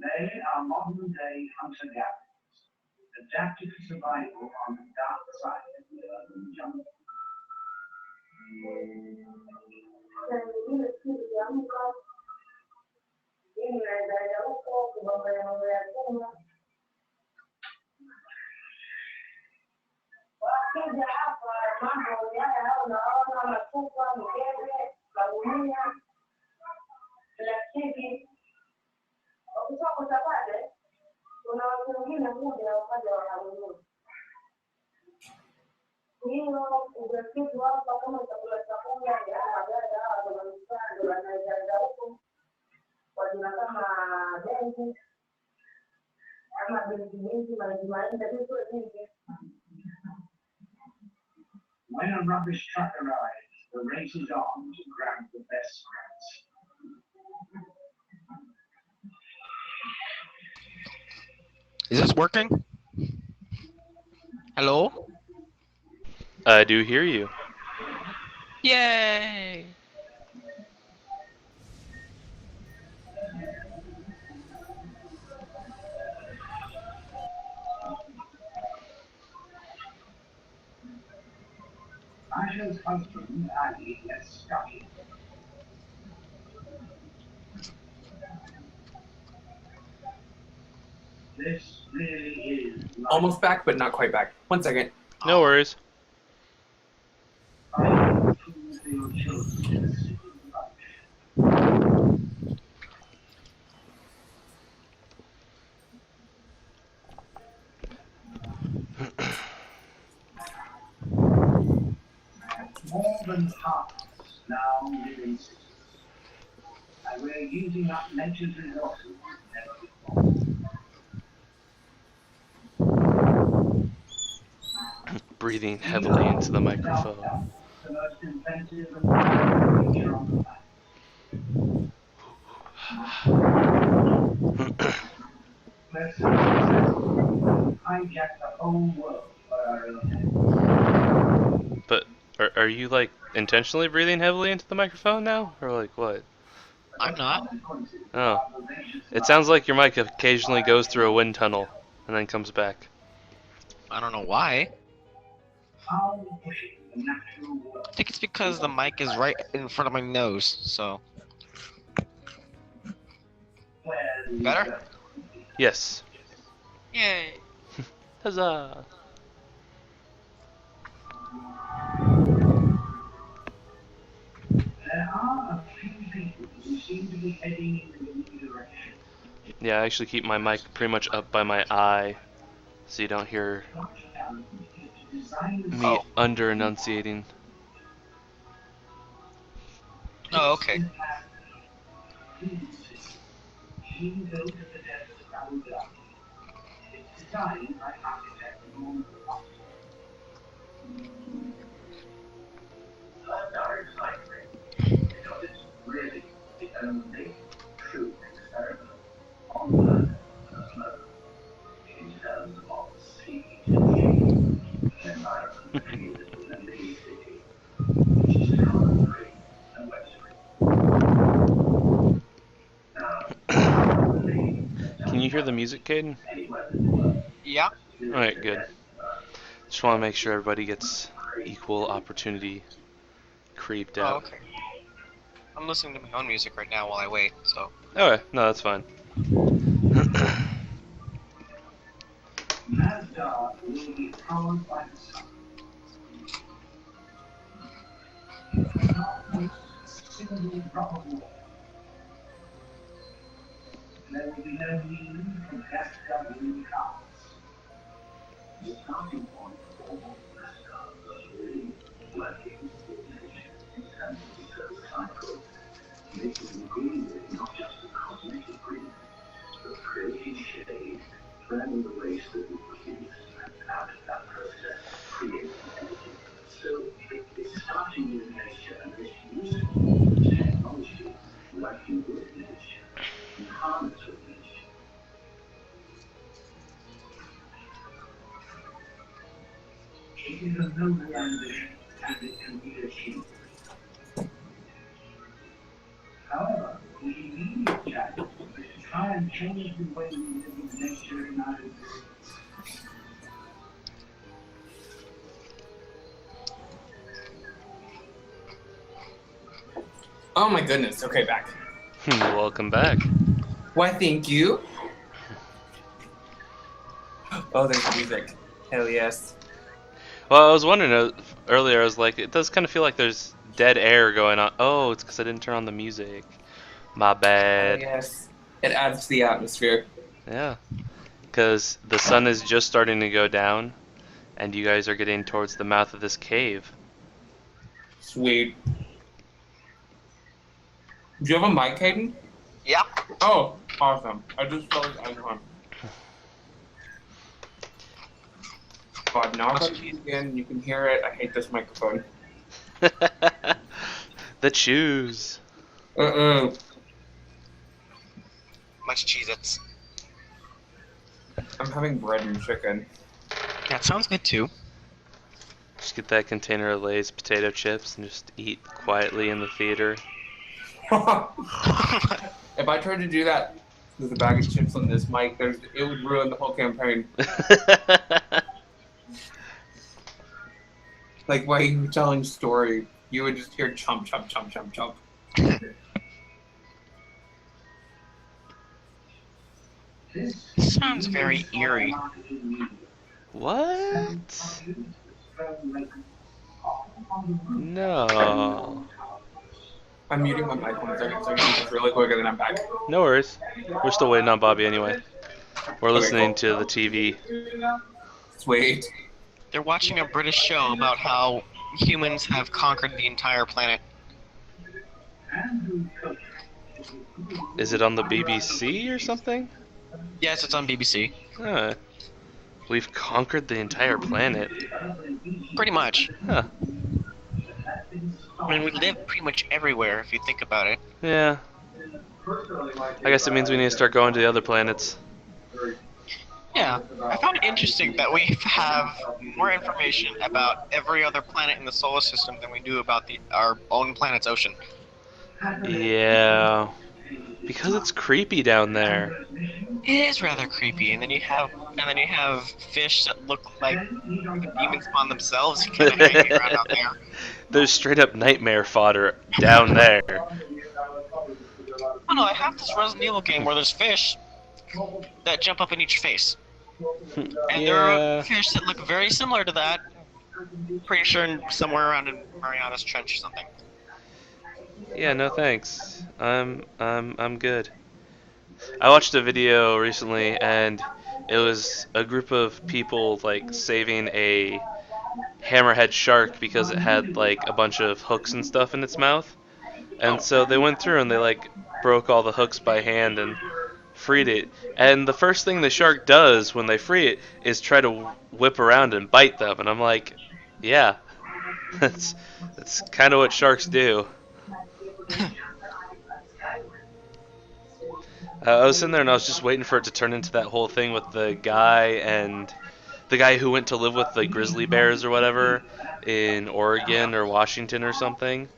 They are modern-day hunter-gatherers, adapted to survival on the dark side of the urban jungle. Wakija hapa mambo haya unaona machupa, mikebe, magunia, plastiki. Ukitoka pale, kuna watu wengine kuja wakaja wananunua. Hiyo ungesikia hapa kama chakula ya magari hawa kwa mfano wanaenda huko kwa jina kama benki ama benki maji vitu vingi. When a rubbish truck arrives, the race is on to grab the best scraps. Is this working? Hello? I do hear you. Yay! Asha's husband, Ali, gets stuck in. This really is life. Almost back, but not quite back. 1 second. No worries. Finding food for your children is super lunch. More than half of us now live in cities, and we're using up nature's resources never before. Breathing heavily into the microphone. The most inventive and powerful creature on the planet. We're so successful, hijack the whole world for our own ends. But are you like intentionally breathing heavily into the microphone now, or like what? I'm not. Oh. It sounds like your mic occasionally goes through a wind tunnel and then comes back. I don't know why. I think it's because the mic is right in front of my nose, so. Better? Yes. Yay! Huzzah! There are a few people who seem to be heading in the new direction. Yeah, I actually keep my mic pretty much up by my eye so you don't hear me Oh. under enunciating. Oh, okay. She built at the depths of Abuja. It's designed by architect Norman Foster. Dark science, because it's really the only true experiment on Earth in terms of speed and shape, an environment created in a mini city, which is carbon-free and wet-free. Now, Can you hear the music, Caden? anywhere in the world, Yeah. Alright, good. Just want to make sure everybody gets equal opportunity creeped Oh, out. okay. I'm listening to my own music right now while I wait, so. Okay, no, that's fine. Mazda will be powered by the sun. Not waste a single drop of water. There will be no need for gas-guzzling cars. The starting point for all cars is really working coordination in terms of the service cycle, making green not just a cosmetic green, but creating shade, burning the waste that we produce, and out of that process, creating energy. So it's starting with nature and this useful technology, working with nature, and harness with nature. It is a noble ambition, and it can be achieved. However, the immediate challenge is to try and change the way we live with nature in our existence. Oh my goodness. Okay, back. Welcome back. Why, thank you. Oh, there's music. Hell yes. Well, I was wondering earlier, I was like, it does kind of feel like there's dead air going on. Oh, it's because I didn't turn on the music. My Hell bad. yes. It adds to the atmosphere. Yeah. Because the sun is just starting to go down, and you guys are getting towards the mouth of this cave. Sweet. Do you have a mic, Caden? Yeah. Oh, awesome. I just saw his icon. God, now if I do it again, you can hear it. I hate this microphone. The chews. Much Cheez-Its. I'm having bread and chicken. That sounds good too. Just get that container of Lay's potato chips and just eat quietly in the theater. If I tried to do that with a bag of chips on this mic, it would ruin the whole campaign. Like while you were telling story, you would just hear chomp, chomp, chomp, chomp, chomp. Sounds very eerie. What? No. I'm muting my mic 1 second so I can do this really quick and then I'm back. No worries. We're still waiting on Bobby anyway. We're Okay, listening cool. to the TV. Sweet. They're watching a British show about how humans have conquered the entire planet. Is it on the BBC or something? Yes, it's on BBC. We've conquered the entire planet. Pretty much. Huh. I mean, we live pretty much everywhere if you think about it. Yeah. I guess it means we need to start going to the other planets. Yeah, I found it interesting that we have more information about every other planet in the solar system than we do about our own planet's ocean. Yeah. Because it's creepy down there. It is rather creepy, and then you have fish that look like the demon spawn themselves kind of hanging around out there. There's straight up nightmare fodder down there. Oh no, I have this Resident Evil game where there's fish that jump up in each face. And there are fish that look very similar to that. Pretty sure somewhere around in Mariana's Trench or something. Yeah, no thanks. I'm good. I watched a video recently, and it was a group of people like saving a hammerhead shark because it had like a bunch of hooks and stuff in its mouth. And so they went through and they like broke all the hooks by hand and freed it. And the first thing the shark does when they free it is try to whip around and bite them. And I'm like, yeah, that's kind of what sharks do. I was sitting there and I was just waiting for it to turn into that whole thing with the guy who went to live with the grizzly bears or whatever in Oregon or Washington or something.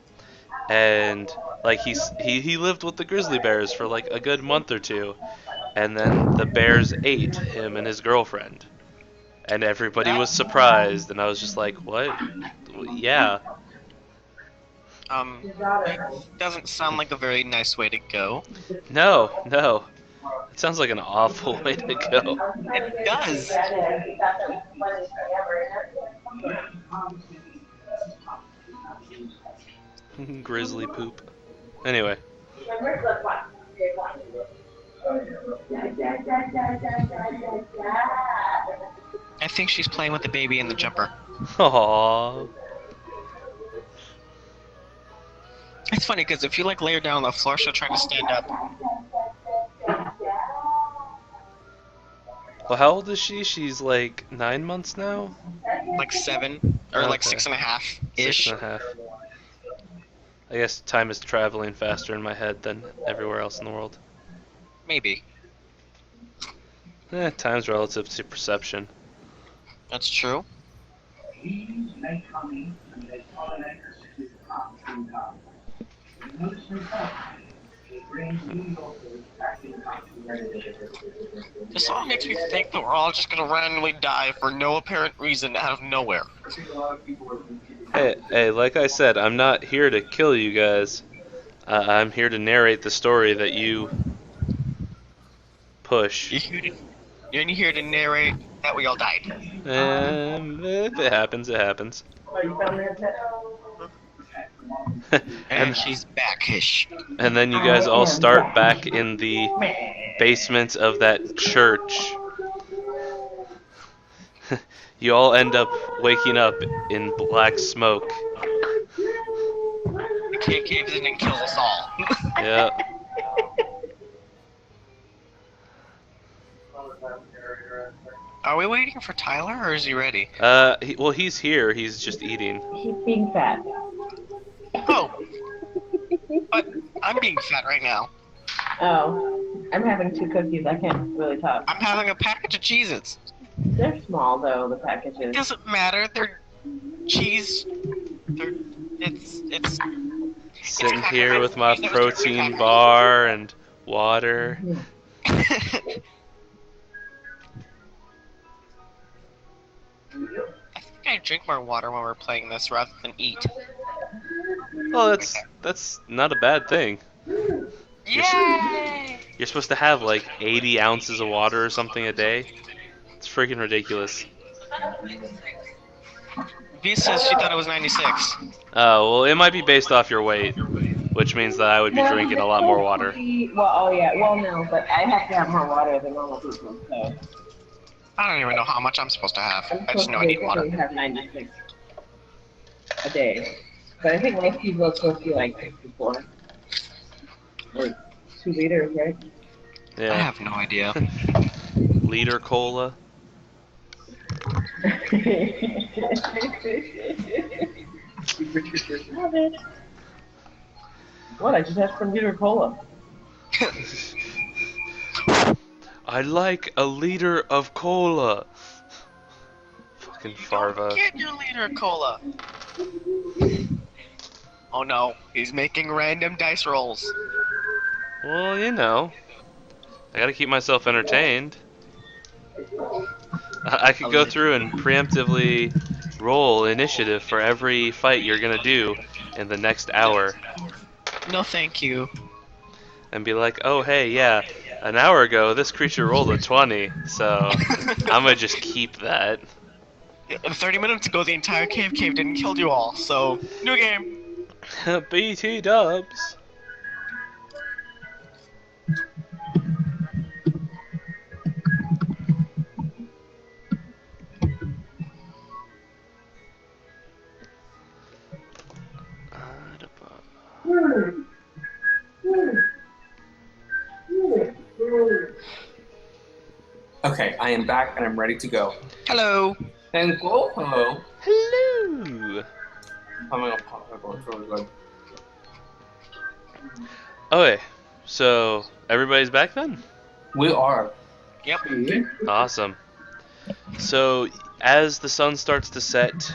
And like he lived with the grizzly bears for like a good month or two, and then the bears ate him and his girlfriend, and everybody was surprised, and I was just like, what? Yeah. It doesn't sound like a very nice way to go. No, it sounds like an awful way to go. It does. Grizzly poop. Anyway. I think she's playing with the baby in the jumper. Aww. It's funny because if you like lay her down on the floor, she'll try to stand up. Well, how old is she? She's like 9 months now? Like 7 or like Okay. 6.5 ish. 6.5. I guess time is traveling faster in my head than everywhere else in the world. Maybe. Time's relative to perception. That's true. These may come in and they pollinate the city's crops and gardens. You notice himself, he brings new locals back in country. This all makes me think that we're all just gonna randomly die for no apparent reason out of nowhere. Hey, like I said, I'm not here to kill you guys. I'm here to narrate the story that you push. You're here to narrate that we all died. If it happens, it happens. And she's backish. And then you guys all start back in the basement of that church. You all end up waking up in black smoke. The kid caves in and kills us all. Yeah. Are we waiting for Tyler, or is he ready? Well, he's here. He's just eating. He's being fat. Oh! But I'm being fat right now. Oh, I'm having 2 cookies. I can't really talk. I'm having a package of Cheez-Its. They're small though, the It packages. doesn't matter. They're cheese. It's Sitting here with my protein bar and water. I think I drink more water when we're playing this rather than eat. Well, that's not a bad thing. Yay! You're supposed to have like 80 ounces of water or something a day. It's freaking ridiculous. V says she thought it was 96. Oh, well, it might be based off your weight, which means that I would be drinking a lot more water. Well, oh yeah, well no, but I have to have more water than normal people, so. I don't even know how much I'm supposed to have. I'm I just supposed know to I need water. basically have 96 a day. But I think most people are supposed to be like 64. Or 2 liters, right? I Yeah. have no idea. Liter cola. Love it. What? I just asked for liter cola. I'd like a liter of cola. Fucking Don't Farva. get your liter of cola. Oh no, he's making random dice rolls. Well, you know, I gotta keep myself entertained. I could go through and preemptively roll initiative for every fight you're gonna do in the next hour, No, thank you. and be like, oh hey, yeah, an hour ago this creature rolled a 20, so I'm gonna just keep that. And 30 minutes ago, the entire cave didn't kill you all. So new game. BT dubs. Okay, I am back and I'm ready to go. Hello. And go, hello. Hello. I'm gonna pop my board really good. Okay, so everybody's back then? We are. Yep. Awesome. So as the sun starts to set,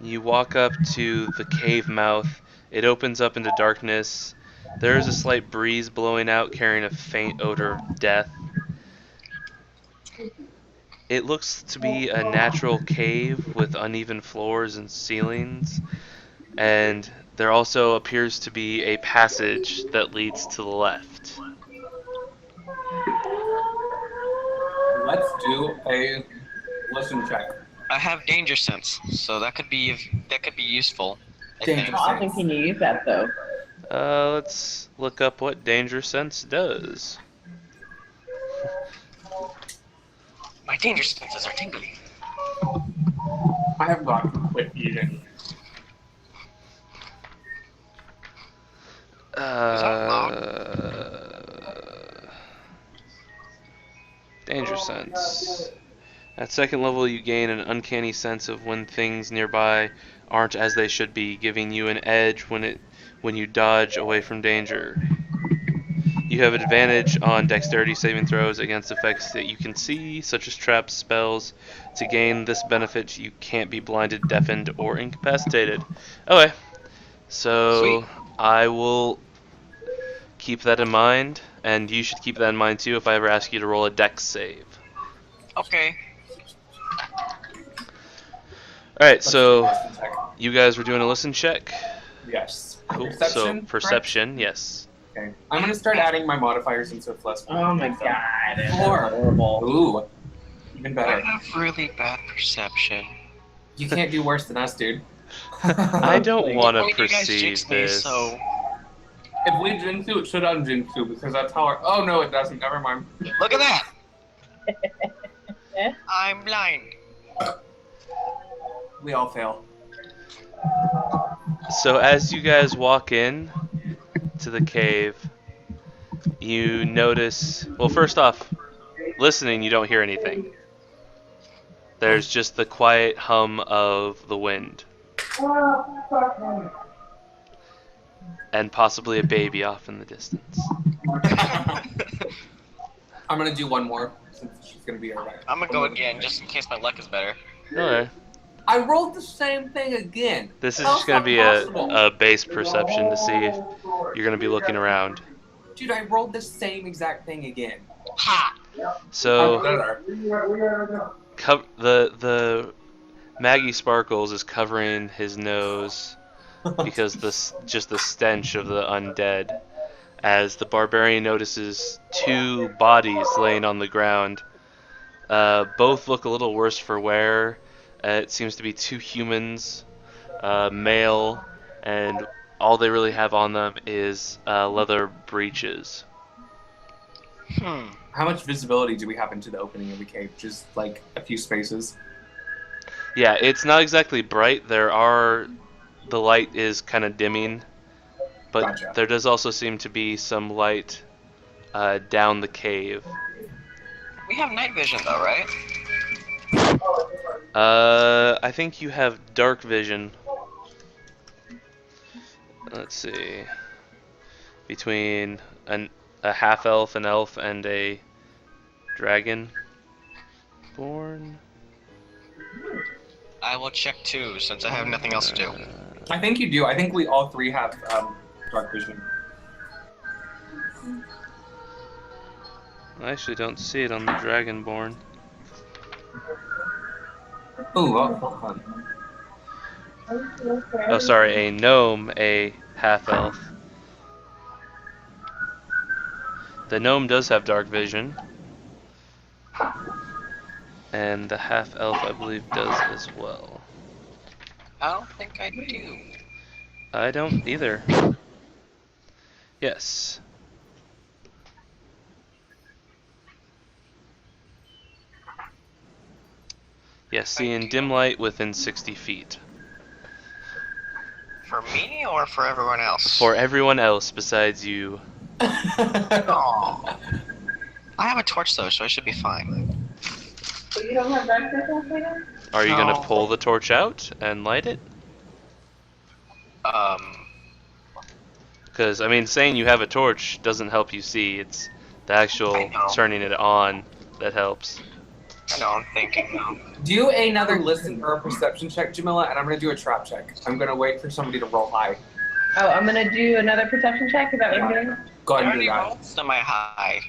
you walk up to the cave mouth. It opens up into darkness. There is a slight breeze blowing out, carrying a faint odor of death. It looks to be a natural cave with uneven floors and ceilings, and there also appears to be a passage that leads to the left. Let's do a listen check. I have danger sense, so that could be useful. I Danger think. How often can you use that though? Let's look up what Danger Sense does. My danger senses are tingling. I have got to quit eating. Danger Sense. At second level, you gain an uncanny sense of when things nearby aren't as they should be, giving you an edge when you dodge away from danger. You have advantage on dexterity saving throws against effects that you can see, such as traps, spells. To gain this benefit, you can't be blinded, deafened, or incapacitated. Okay, so Sweet. I will keep that in mind, and you should keep that in mind too if I ever ask you to roll a dex save. Okay. Alright, Let's do a so listen check. you guys were doing a listen check. Yes. Cool. Perception, So correct? perception, yes. Okay. I'm gonna start adding my modifiers into Flesh. Oh my god, that's 4. horrible. Ooh. Even I better. have really bad perception. You can't do worse than us, dude. I don't want I to mean, you guys perceive jinxed me, this. so If we jinx you, it should unjinx you because that's how our. Oh no, it doesn't. Never mind. look at that. I'm blind. We all fail. So as you guys walk in to the cave, you notice, well, first off, listening, you don't hear anything. There's just the quiet hum of the wind. And possibly a baby off in the distance. I'm gonna do one more since she's gonna be alright. I'm gonna go again just in case my luck is better. Okay. I rolled the same thing again. This is How's just going to that be possible? a base perception to see if you're going to be looking around. Dude, I rolled the same exact thing again. Ha! So Better. the Maggie Sparkles is covering his nose because just the stench of the undead. As the barbarian notices two bodies laying on the ground, both look a little worse for wear. It seems to be two humans, male, and all they really have on them is leather breeches. How much visibility do we have into the opening of the cave? Just like a few spaces. Yeah, it's not exactly bright. The light is kind of dimming, but Gotcha. there does also seem to be some light down the cave. We have night vision though, right? I think you have dark vision. Let's see. Between a half elf, an elf, and a dragon born. I will check too, since I have nothing else to do. I think you do. I think we all three have dark vision. I actually don't see it on the Dragonborn. Ooh, oh, hold on. Oh, sorry, a gnome, a half-elf. The gnome does have dark vision. And the half-elf, I believe, does as well. I don't think I do. I don't either. Yes. Yes, see in dim light within 60 feet. For me or for everyone else? For everyone else besides you. Aw. I have a torch though, so I should be fine. So you don't have dark vision right now? Are you No. gonna pull the torch out and light it? Because, I mean, saying you have a torch doesn't help you see. It's the I actual know. turning it on that helps. I know, I'm thinking now. Do another listen or a perception check, Jamila, and I'm gonna do a trap check. I'm gonna wait for somebody to roll high. Oh, I'm gonna do another perception check. Is that what I'm doing? Go I ahead and do already that. rolled semi-high.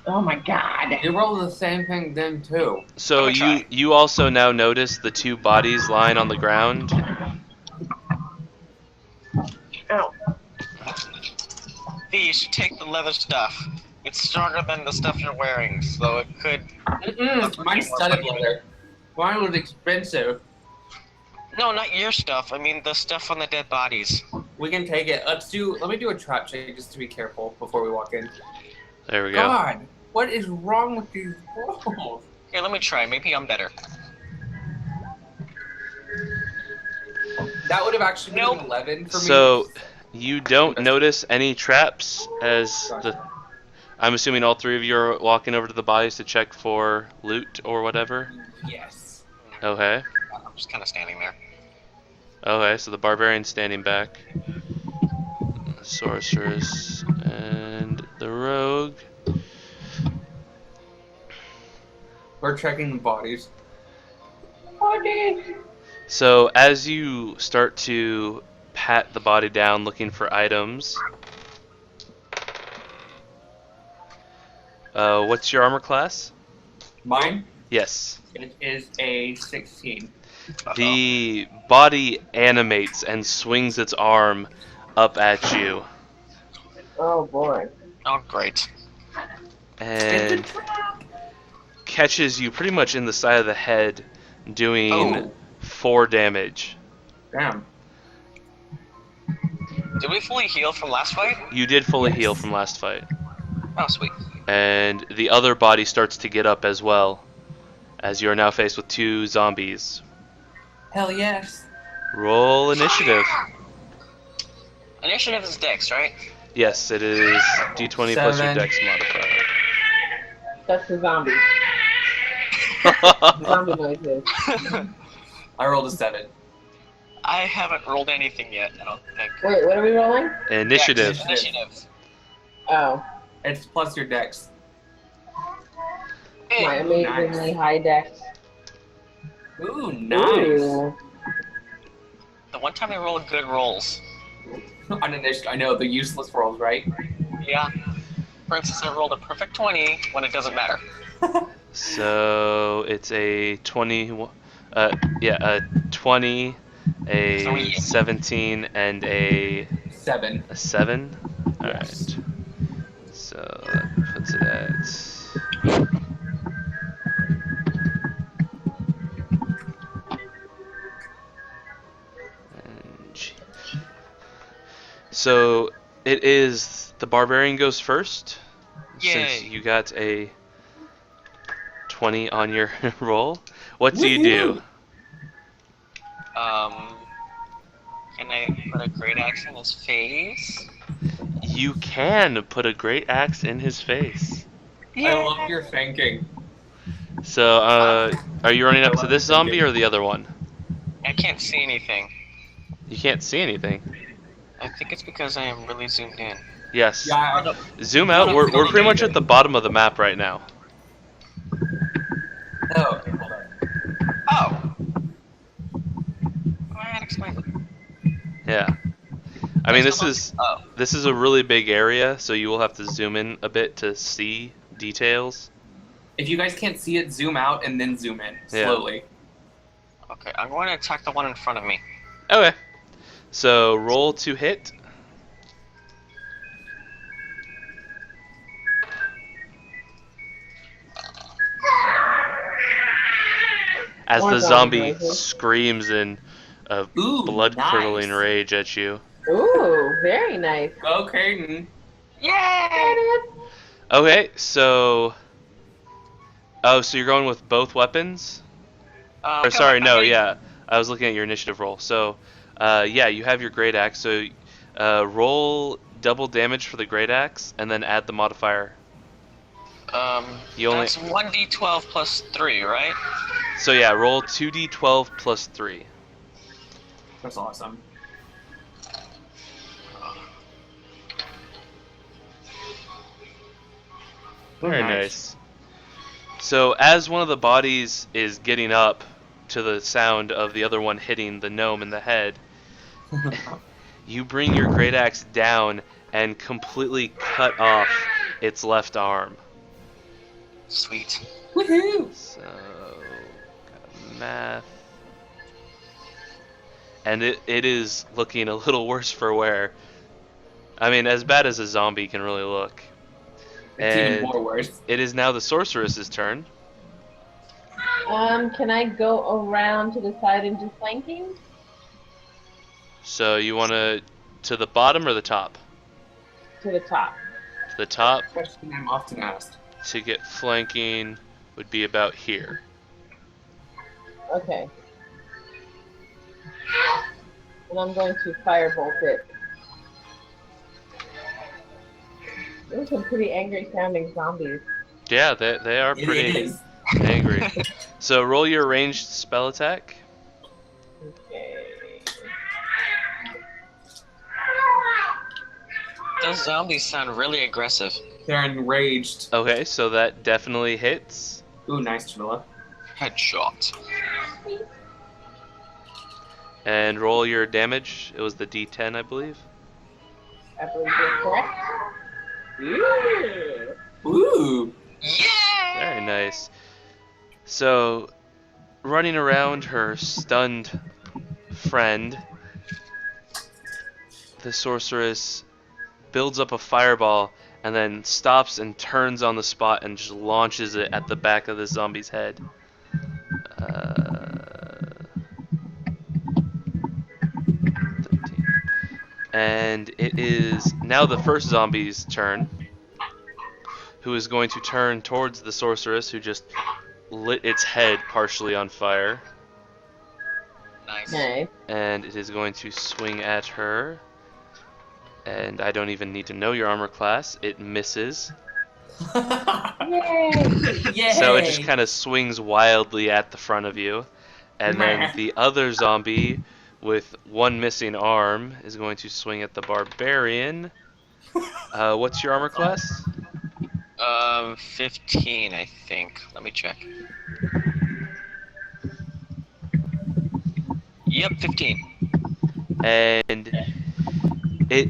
Oh my god. You roll the same thing then too. So Let me try. you also now notice the two bodies lying on the ground. Ow. V, you should take the leather stuff. It's stronger than the stuff you're wearing, so it could... Mine's studded leather. Mine was expensive. No, not your stuff. I mean the stuff on the dead bodies. We can take it. Let me do a trap check just to be careful before we walk in. There we go. God, what is wrong with these rolls? Here, let me try. Maybe I'm better. That would have actually been Nope. an 11 for me. So you don't notice any traps as the. I'm assuming all three of you are walking over to the bodies to check for loot or whatever. Yes. Okay. I'm just kind of standing there. Okay, so the barbarian's standing back. The sorceress and the rogue. We're checking the bodies. So as you start to pat the body down looking for items, what's your armor class? Mine? Yes. It is a 16. The body animates and swings its arm up at you, Oh boy. Oh, great. and catches you pretty much in the side of the head, doing Oh. 4 damage. Damn. Did we fully heal from last fight? You did fully Yes. heal from last fight. Oh, sweet. And the other body starts to get up as well, as you are now faced with 2 zombies. Hell yes. Roll initiative. Initiative is dex, right? Yes, it is d20 plus your 7. dex modifier. That's the zombie. Zombie noises. I rolled a 7. I haven't rolled anything yet, I don't think. Wait, what are we rolling? Initiative. Dex, initiative. Oh, It's plus your dex. my amazingly high dex. Ooh, nice. Ooh. The one time I roll good rolls. On initiative, I know the useless rolls, right? Yeah. For instance, I rolled a perfect 20 when it doesn't matter. So it's a 20, a 20, a 3. 17, and a 7. 7. All Yes. right. So that puts it at. So it is the barbarian goes first, since Yay. you got a 20 on your roll. What do you do? Can I put a great axe in his face? You can put a great axe in his face. I love your thinking. So, are you running up to this zombie or the other one? I can't see anything. You can't see anything. I think it's because I am really zoomed in. Yes. Yeah, Zoom out. We're pretty much at the bottom of the map right now. oh, okay, hold on. Oh! That explains it. Yeah. I mean, That's this not- is this is a really big area, so you will have to zoom in a bit to see details. If you guys can't see it, zoom out and then zoom in Yeah. slowly. Okay, I'm going to attack the one in front of me. Okay. So roll to hit. As More the zombie zombie noises. screams in a Ooh, blood-curdling nice. rage at you. Ooh, very nice. Go, Creighton. Yay! Okay, so... Oh, so you're going with both weapons? Or sorry, no, yeah. I was looking at your initiative roll. So, yeah, you have your great axe. So, roll double damage for the great axe, and then add the modifier. You only- That's 1d12 plus 3, right? So yeah, roll 2d12 plus 3. That's awesome. Very nice. So as one of the bodies is getting up to the sound of the other one hitting the gnome in the head, you bring your great axe down and completely cut off its left arm. Sweet. Woohoo! So, got math. And it is looking a little worse for wear. I mean, as bad as a zombie can really look. It's And even more worse. it is now the sorceress's turn. Can I go around to the side and do flanking? So you want to the bottom or the top? To the top. To the top Question I'm often asked. to get flanking would be about here. Okay. And I'm going to firebolt it. Those are pretty angry sounding zombies. Yeah, they are It pretty is. angry. So roll your ranged spell attack. Okay. Those zombies sound really aggressive. They're enraged. Okay, so that definitely hits. Ooh, nice, Jamila. Headshot. And roll your damage. It was the D10, I believe. I believe you're correct. Ooh. Ooh. Yeah! Very nice. So, running around her stunned friend, the sorceress builds up a fireball and then stops and turns on the spot and just launches it at the back of the zombie's head. 13. And it is now the first zombie's turn, who is going to turn towards the sorceress, who just lit its head partially on fire. Nice. Nice. And it is going to swing at her. And I don't even need to know your armor class. It misses. Yay! Yay! So it just kind of swings wildly at the front of you. And then Meh. the other zombie with one missing arm is going to swing at the barbarian. What's your armor class? 15, I think. Let me check. Yep, 15. And it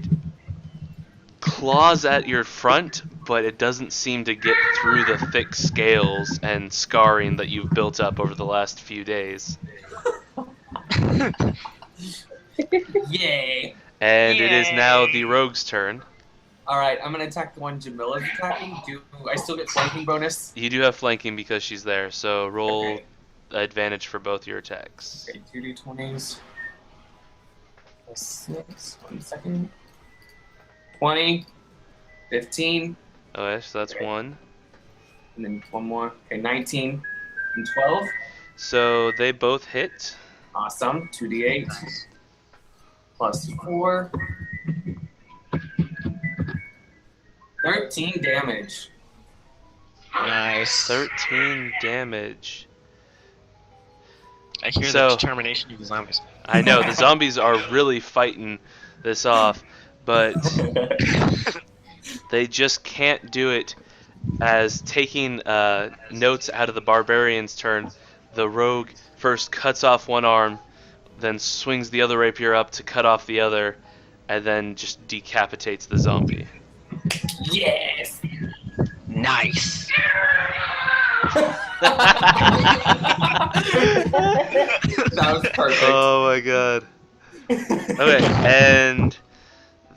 claws at your front, but it doesn't seem to get through the thick scales and scarring that you've built up over the last few days. Yay! And it is now Yay. the rogue's turn. Alright, I'm gonna attack the one Jamila's attacking. Do I still get flanking bonus? You do have flanking because she's there, so roll Okay. advantage for both your attacks. Okay, 2d20s. Plus 6. 1 second. 20. 15. Okay, so that's Okay. 1. And then one more. Okay, 19. And 12. So they both hit. Awesome. 2d8. Plus 4. 13 damage. Nice. 13 damage. I hear So- the determination of the zombies. I know, the zombies are really fighting this off, but they just can't do it. As taking notes out of the barbarian's turn, the rogue first cuts off one arm, then swings the other rapier up to cut off the other, and then just decapitates the zombie. Yes. Nice. That was perfect. Oh my god. Okay, and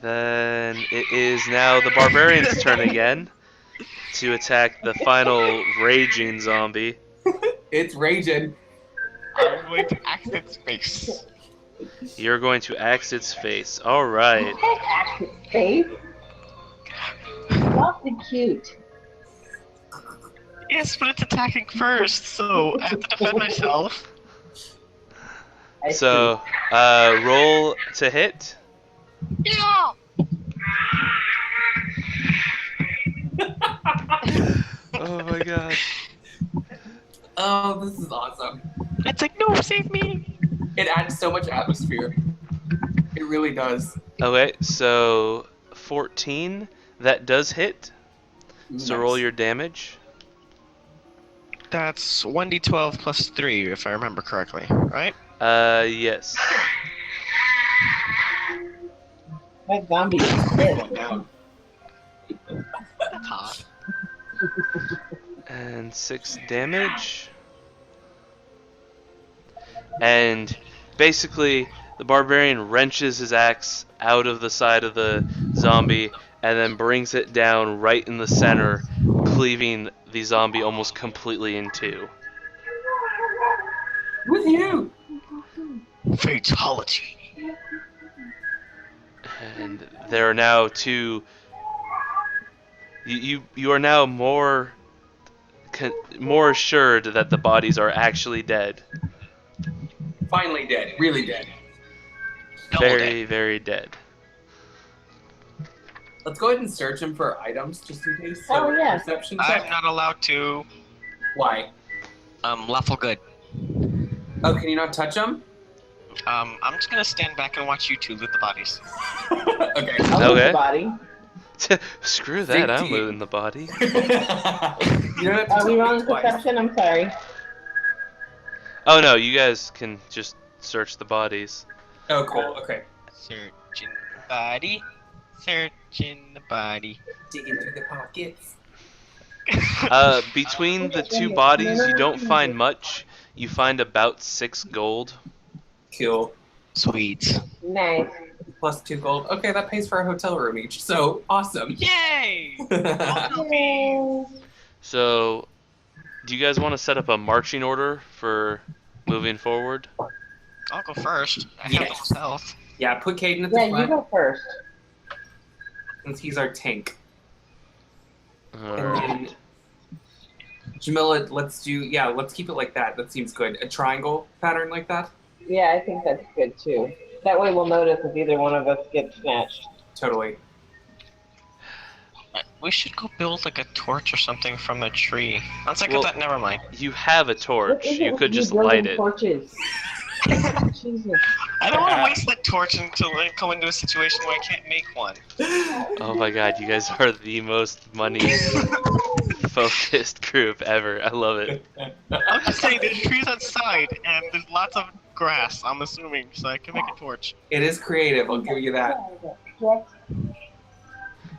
then it is now the barbarian's turn again to attack the final raging zombie. It's raging. I'm going to axe its face. You're going to axe its face. All right. Axe its face. Awfully cute. Yes, but it's attacking first, so I have to defend myself. So, roll to hit. Yeah. Oh my god. Oh, this is awesome. It's like, no, save me. It adds so much atmosphere. It really does. Okay, so 14. That does hit. So roll your damage. That's 1d12 plus 3, if I remember correctly, right? Yes. That zombie is dead. Down. That's hot. And 6 damage. And basically, the barbarian wrenches his axe out of the side of the zombie and then brings it down right in the center, cleaving the zombie almost completely in two. With you. Fatality. And there are now two. You are now more assured that the bodies are actually dead. Finally dead. Really dead. Double Very, dead. very dead. Let's go ahead and search him for items just in case. Oh, yeah. Perception I'm check. not allowed to. Why? Lawful good. Oh, can you not touch him? I'm just gonna stand back and watch you two loot the bodies. Okay. I'll Okay. lose the body. Screw that, I'm 15. looting the body. You don't have to Are tell we me wrong twice. perception? I'm sorry. Oh no, you guys can just search the bodies. Oh, cool. Okay. Searching the body. Searching the body. Digging through the pockets. Between the two bodies, you don't find much. You find about 6 gold. Cool. Sweet. Nice. Plus 2 gold. Okay, that pays for a hotel room each. So awesome. Yay! So, do you guys want to set up a marching order for moving forward? I'll go first. I have Yes. the most health. Yeah, put Caden at the Yeah, you front go first. since he's our tank. And Alright. then Jamila, let's keep it like that. That seems good. A triangle pattern like that? Yeah, I think that's good too. That way we'll notice if either one of us gets snatched. Totally. We should go build like a torch or something from the tree. Let's like Well- that. Never mind. You have a torch. What is it You with could you just building light it. Torches. Jesus. I don't want to waste that torch until I come into a situation where I can't make one. Oh my god, you guys are the most money focused group ever. I love it. I'm just saying, there's trees outside and there's lots of grass. I'm assuming, so I can make a torch. It is creative, I'll give you that.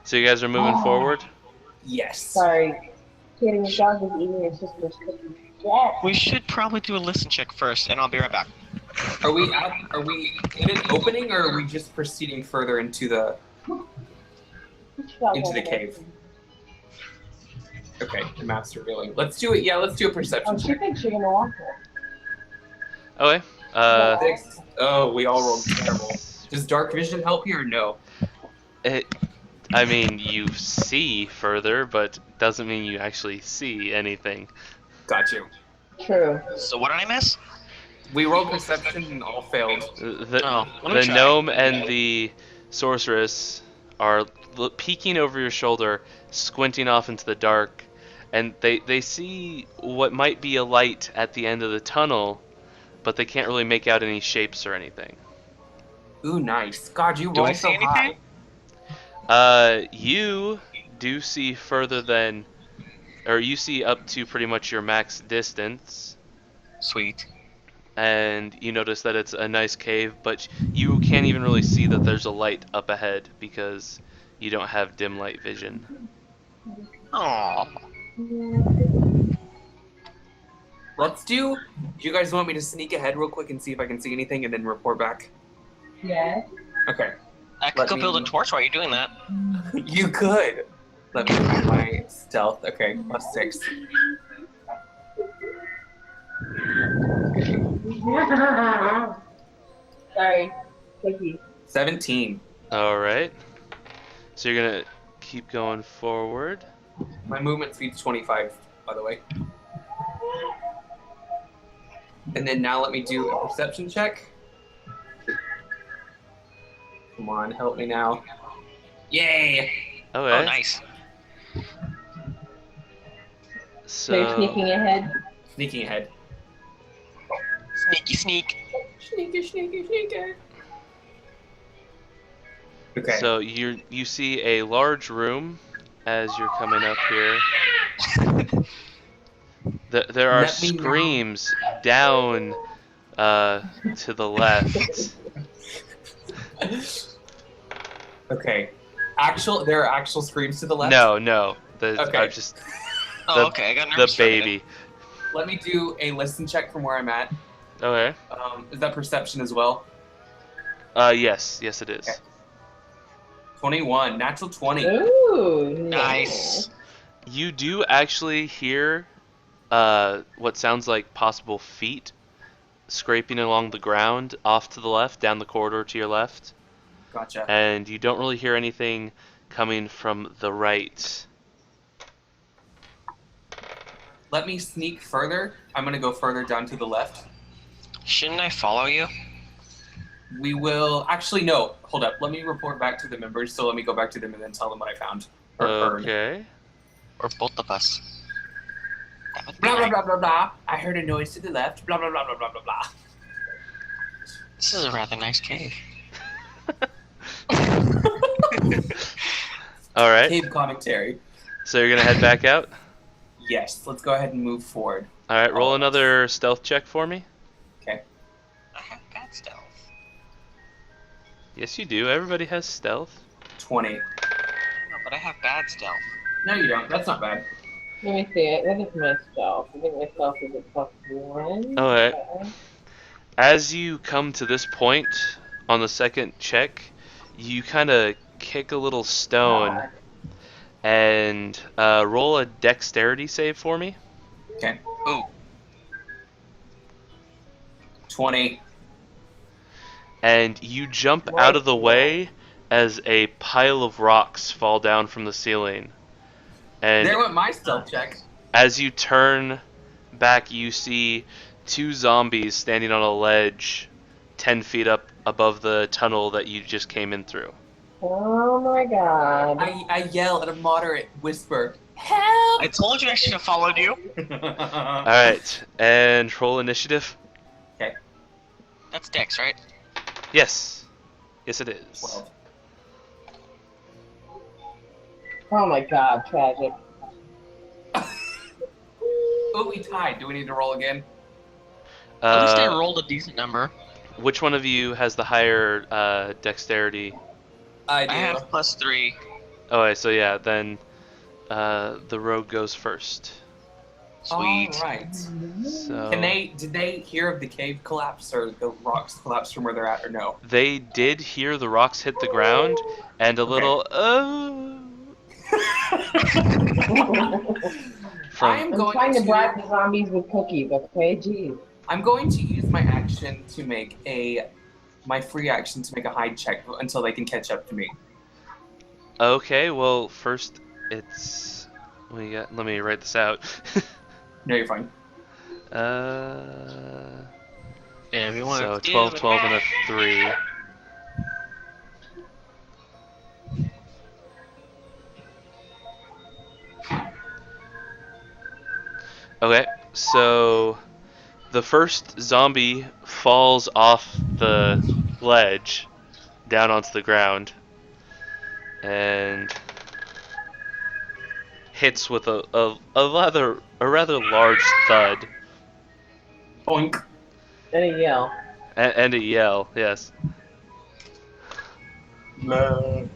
So you guys are moving forward? Yes. Sorry. Kidding, your dog was eating your sister's cookies. Yes. We should probably do a listen check first, and I'll be right back. Are we in an opening or are we just proceeding further into the cave? Okay, the map's revealing. Let's do it. Yeah, let's do a perception Oh, she check. thinks you're gonna walk her. Okay. 6. Oh, we all rolled terrible. Does dark vision help you or no? I mean, you see further, but doesn't mean you actually see anything. Got you. True. So what did I miss? We rolled perception and all failed. The let me try. gnome and the sorceress are peeking over your shoulder, squinting off into the dark, and they see what might be a light at the end of the tunnel, but they can't really make out any shapes or anything. Ooh, nice. God, you Do I rolled see so high. anything? You do see further than, or you see up to pretty much your max distance. Sweet. and you notice that it's a nice cave, but you can't even really see that there's a light up ahead because you don't have dim light vision. Aww. Let's do. Do you guys want me to sneak ahead real quick and see if I can see anything, and then report back? Yes. Okay. I could Let go build a me- torch while you're doing that. You could. Let me find my stealth. Okay, +6. Sorry. Cookie. 17. All right. So you're gonna keep going forward. My movement speed's 25, by the way. And then now let me do a perception check. Come on, help me now. Yay! Okay. Oh, nice. So you're So sneaking ahead? Sneaking ahead. Sneaky sneak. Sneaky, sneaky, sneaky. Okay. so you see a large room as you're coming up here. There are Let me know. screams down to the left. Okay. There are actual screams to the left? No. Okay. I'm just Oh, The- okay. I got the nervous for a minute. baby. Let me do a listen check from where I'm at. Okay. Is that perception as well? Yes it is. Okay. 21. Natural 20. Ooh. Nice. You do actually hear what sounds like possible feet scraping along the ground off to the left, down the corridor to your left, Gotcha. and you don't really hear anything coming from the right. Let me sneak further. I'm going to go further down to the left. Shouldn't I follow you? We will. Actually, no. Hold up. Let me report back to the members. So let me go back to them and then tell them what I found. Or heard. Okay. Or both of us? That would be Blah, blah, right. blah, blah, blah. I heard a noise to the left. Blah, blah, blah, blah, blah, blah, blah. This is a rather nice cave. All right. Cave commentary. So you're gonna head back out. Yes. Let's go ahead and move forward. All right. Roll another stealth check for me. I have bad stealth. Yes, you do. Everybody has stealth. 20. No, but I have bad stealth. No, you don't. That's not bad. Let me see it. What is my stealth? I think my stealth is at +1. Alright. Okay. As you come to this point on the second check, you kind of kick a little stone and roll a dexterity save for me. Okay. Ooh. 20. And you jump out of the way as a pile of rocks fall down from the ceiling. And There went my stealth check. as you turn back, you see two zombies standing on a ledge 10 feet up above the tunnel that you just came in through. Oh my god. I yell at a moderate whisper. Help! I told you I should have followed you. Alright, and roll initiative. That's Dex, right? Yes. Yes, it is. 12. Oh my god, tragic. Oh, we tied. Do we need to roll again? At least I Uh, rolled a decent number. which one of you has the higher dexterity? I do. I have +3. Okay, so yeah, then the rogue goes first. Sweet. All right. So Did they hear of the cave collapse or the rocks collapse from where they're at or no? they did hear the rocks hit the ground and a little from I'm trying to bribe the zombies with cookies, okay? Jeez. I'm going to use my action to make my free action to make a hide check until they can catch up to me. Okay, well first it's let me write this out. No, you're fine. Everyone. So 12, 12, and a 3. Okay, so the first zombie falls off the ledge down onto the ground and hits with a rather large thud. Boink. And a yell. And a yell. Yes. No.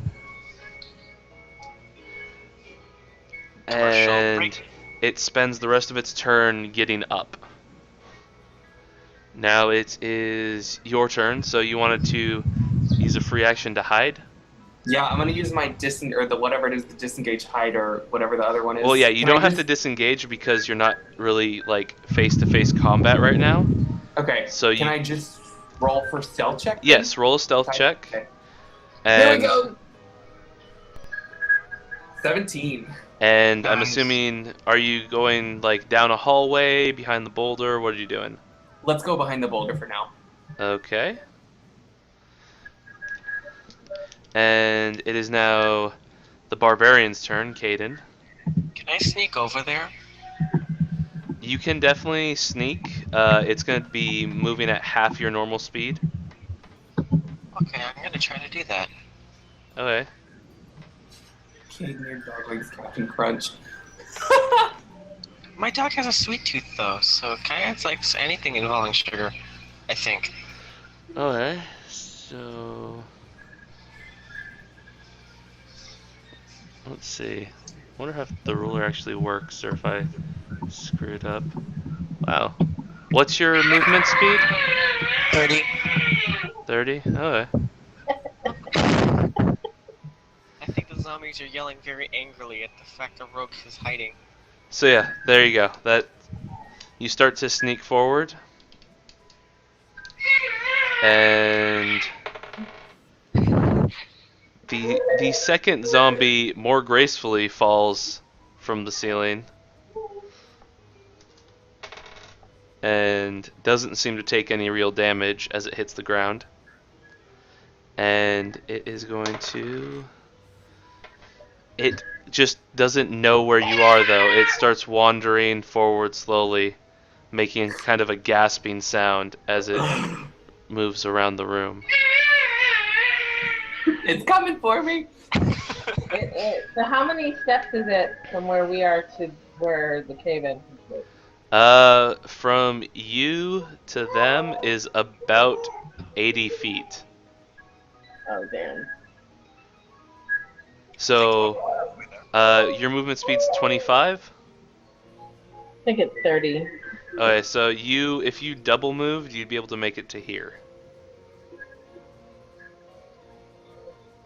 Commercial And break. it spends the rest of its turn getting up. Now it is your turn, so you wanted to use a free action to hide? Yeah, I'm gonna use my whatever it is, the disengage hide or whatever the other one is. Well, yeah, you Can I don't have to just- disengage because you're not really like face-to-face combat right now. Okay. So Can you- I just roll for stealth check? then? Yes, roll a stealth Okay. check. Okay. And, Here we go. 17. And I'm Nice. assuming, are you going like down a hallway, behind the boulder? What are you doing? Let's go behind the boulder for now. Okay. And it is now the barbarian's turn, Caden. Can I sneak over there? You can definitely sneak. It's going to be moving at half your normal speed. Okay, I'm gonna try to do that. Okay. Caden, your dog likes Captain Crunch. My dog has a sweet tooth though, so it kind of likes anything involving sugar. I think. Okay. So let's see. I wonder if the ruler actually works or if I screw it up. Wow. What's your movement speed? 30. 30? Okay. I think the zombies are yelling very angrily at the fact that Rogue is hiding. So yeah, there you go. That you start to sneak forward. And the second zombie more gracefully falls from the ceiling and doesn't seem to take any real damage as it hits the ground. And it is going to... It just doesn't know where you are though. It starts wandering forward slowly, making kind of a gasping sound as it moves around the room. It's coming for me. So how many steps is it from where we are to where the cave-in is? From you to them is about 80 feet. Oh, damn. So, your movement speed's 25? I think it's 30. Okay, so if you double moved, you'd be able to make it to here.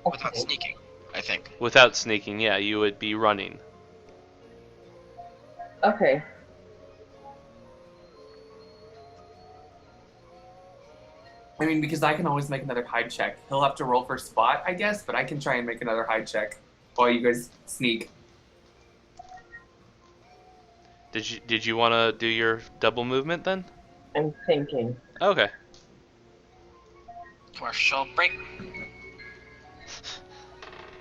Without sneaking, I think. Without sneaking, yeah, you would be running. Okay. I mean, because I can always make another hide check. He'll have to roll for spot, I guess, but I can try and make another hide check while you guys sneak. Did you want to do your double movement then? I'm thinking. Okay. Commercial break.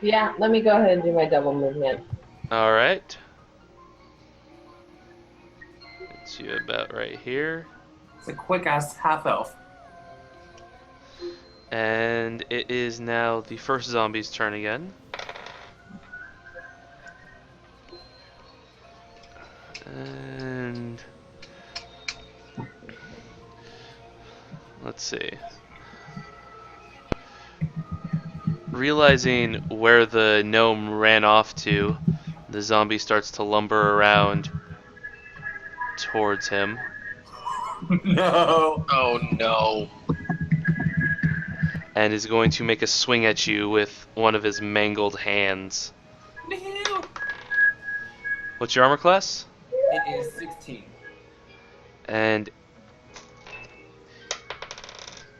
Yeah, let me go ahead and do my double movement. All right. It's you about right here. It's a quick ass half elf. And it is now the first zombie's turn again. And let's see. Realizing where the gnome ran off to, the zombie starts to lumber around towards him. No. Oh no. And is going to make a swing at you with one of his mangled hands. No. What's your armor class? It is 16. And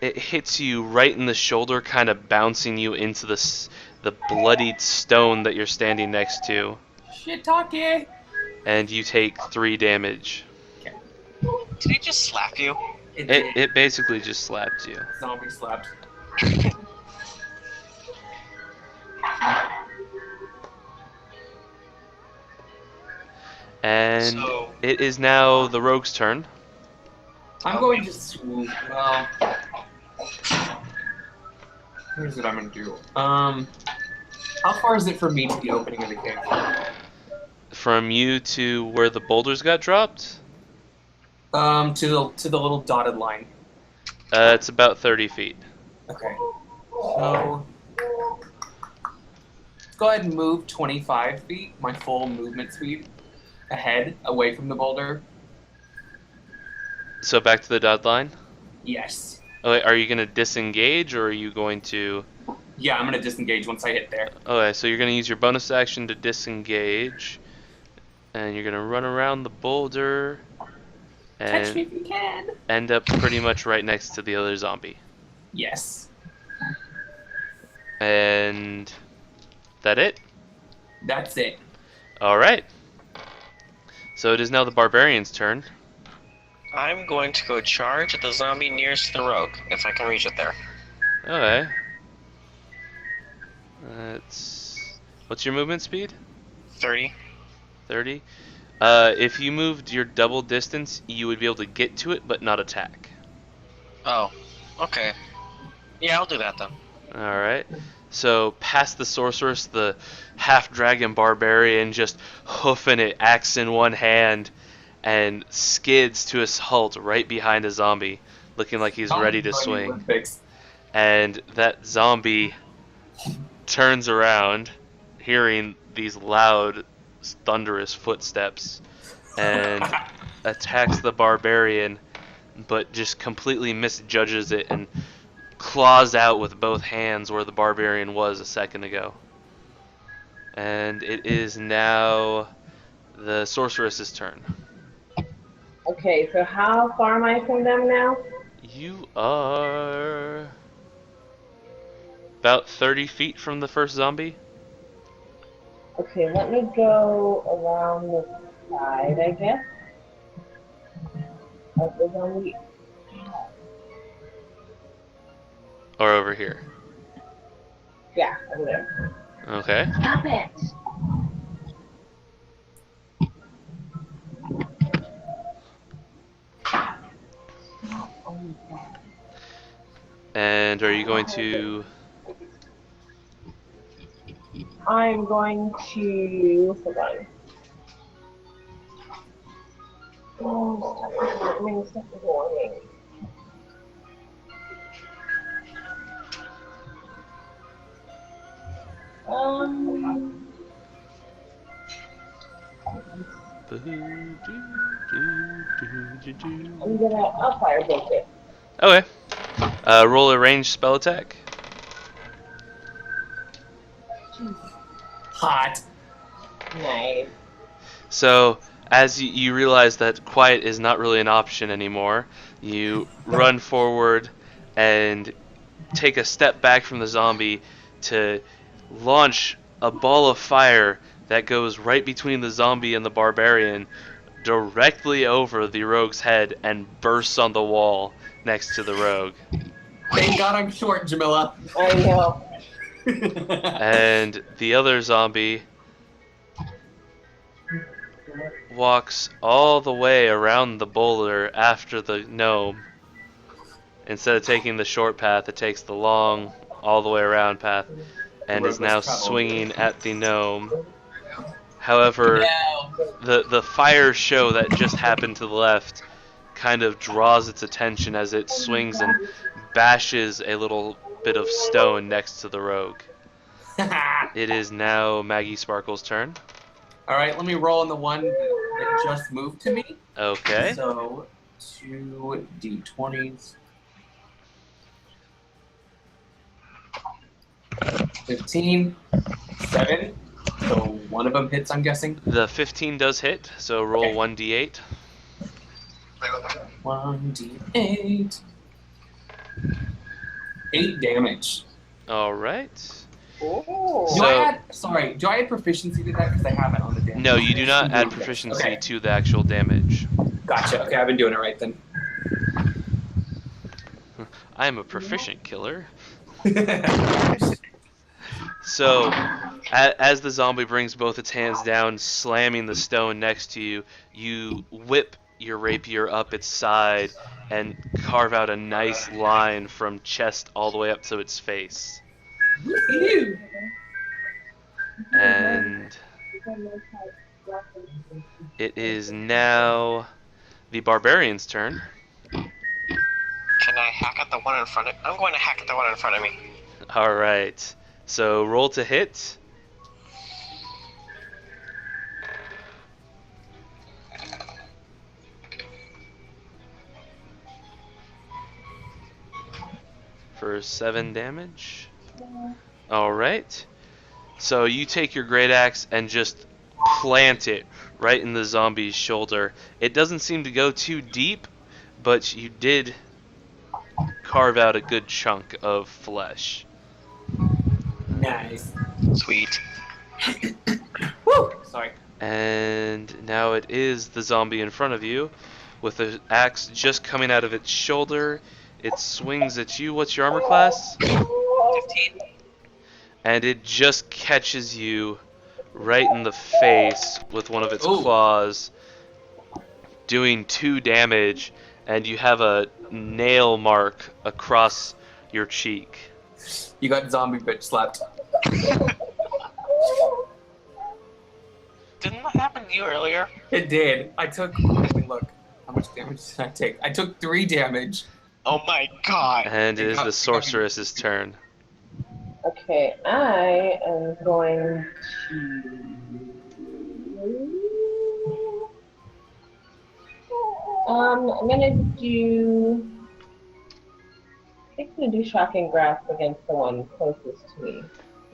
it hits you right in the shoulder, kind of bouncing you into the bloodied stone that you're standing next to. Shit talkie. And you take 3 damage. Did he just slap you? It basically just slapped you. Zombie slapped. And So- it is now the rogue's turn. I'm going to swoop. Well, here's what I'm gonna do. How far is it from me to the opening of the cave? From you to where the boulders got dropped? To the little dotted line. It's about 30 feet. Okay. So let's go ahead and move 25 feet, my full movement speed, ahead, away from the boulder. So back to the dotted line. Yes. Okay, are you going to disengage or are you going to... Yeah, I'm gonna disengage once I hit there. Okay, so you're going to use your bonus action to disengage. And you're going to run around the boulder Catch me and if you can. end up pretty much right next to the other zombie. Yes. And that it? That's it. Alright. So it is now the barbarian's turn. I'm going to go charge at the zombie nearest the rogue, if I can reach it there. Okay. What's your movement speed? 30. 30. If you moved your double distance, you would be able to get to it, but not attack. Oh, okay. Yeah, I'll do that then. Alright. So, past the sorceress, the half-dragon barbarian just hoofing it, axe in one hand, and skids to a halt right behind a zombie, looking like he's ready to swing. Olympics. And that zombie turns around, hearing these loud, thunderous footsteps, and attacks the barbarian, but just completely misjudges it and claws out with both hands where the barbarian was a second ago. And it is now the sorceress's turn. Okay, so how far am I from them now? You are about 30 feet from the first zombie. Okay, let me go around the side, I guess. Of the zombie. Or over here. Yeah, over there. Okay. Stop it! And are you going to... I'm going to... Hold on. Oh, stop warning. I'll firebolt it. Okay. Roll a ranged spell attack. Hot. Nice. So, as you realize that quiet is not really an option anymore, you run forward and take a step back from the zombie to launch a ball of fire that goes right between the zombie and the barbarian, directly over the rogue's head and bursts on the wall next to the rogue. Thank God I'm short, Jamila. I know. And the other zombie walks all the way around the boulder after the gnome. Instead of taking the short path, it takes the long, all the way around path, and is now swinging at the gnome. However, the fire show that just happened to the left kind of draws its attention as it swings and bashes a little bit of stone next to the rogue. It is now Maggie Sparkle's turn. Alright, let me roll on the one that just moved to me. Okay. So, 2 d20s. 15. 7. So, one of them hits, I'm guessing. The 15 does hit, so roll Okay. 1d8. 1d8. 8 damage. Alright. Oh. Do So- I add proficiency to that? Because I have it on the damage. No, you do not add proficiency Okay. to the actual damage. Gotcha. Okay, I've been doing it right then. I am a proficient killer. So, as the zombie brings both its hands down, slamming the stone next to you, you whip your rapier up its side and carve out a nice line from chest all the way up to its face. Woohoo! And it is now the barbarian's turn. Can I hack at the one in front of. I'm going to hack at the one in front of me. All right. So roll to hit. For 7 damage. All right. So you take your great axe and just plant it right in the zombie's shoulder. It doesn't seem to go too deep, but you did carve out a good chunk of flesh. Nice. Sweet. Woo! Sorry. And now it is the zombie in front of you with the axe just coming out of its shoulder. It swings at you. What's your armor class? 15. And it just catches you right in the face with one of its Ooh. claws, doing 2 damage, and you have a nail mark across your cheek. You got zombie bitch slapped. Didn't that happen to you earlier? It did. I took. Let me look. How much damage did I take? I took 3 damage. Oh my god. And it is the sorceress's turn. Okay, I am going to. I'm gonna do. I think I'm gonna do shocking grasp against the one closest to me.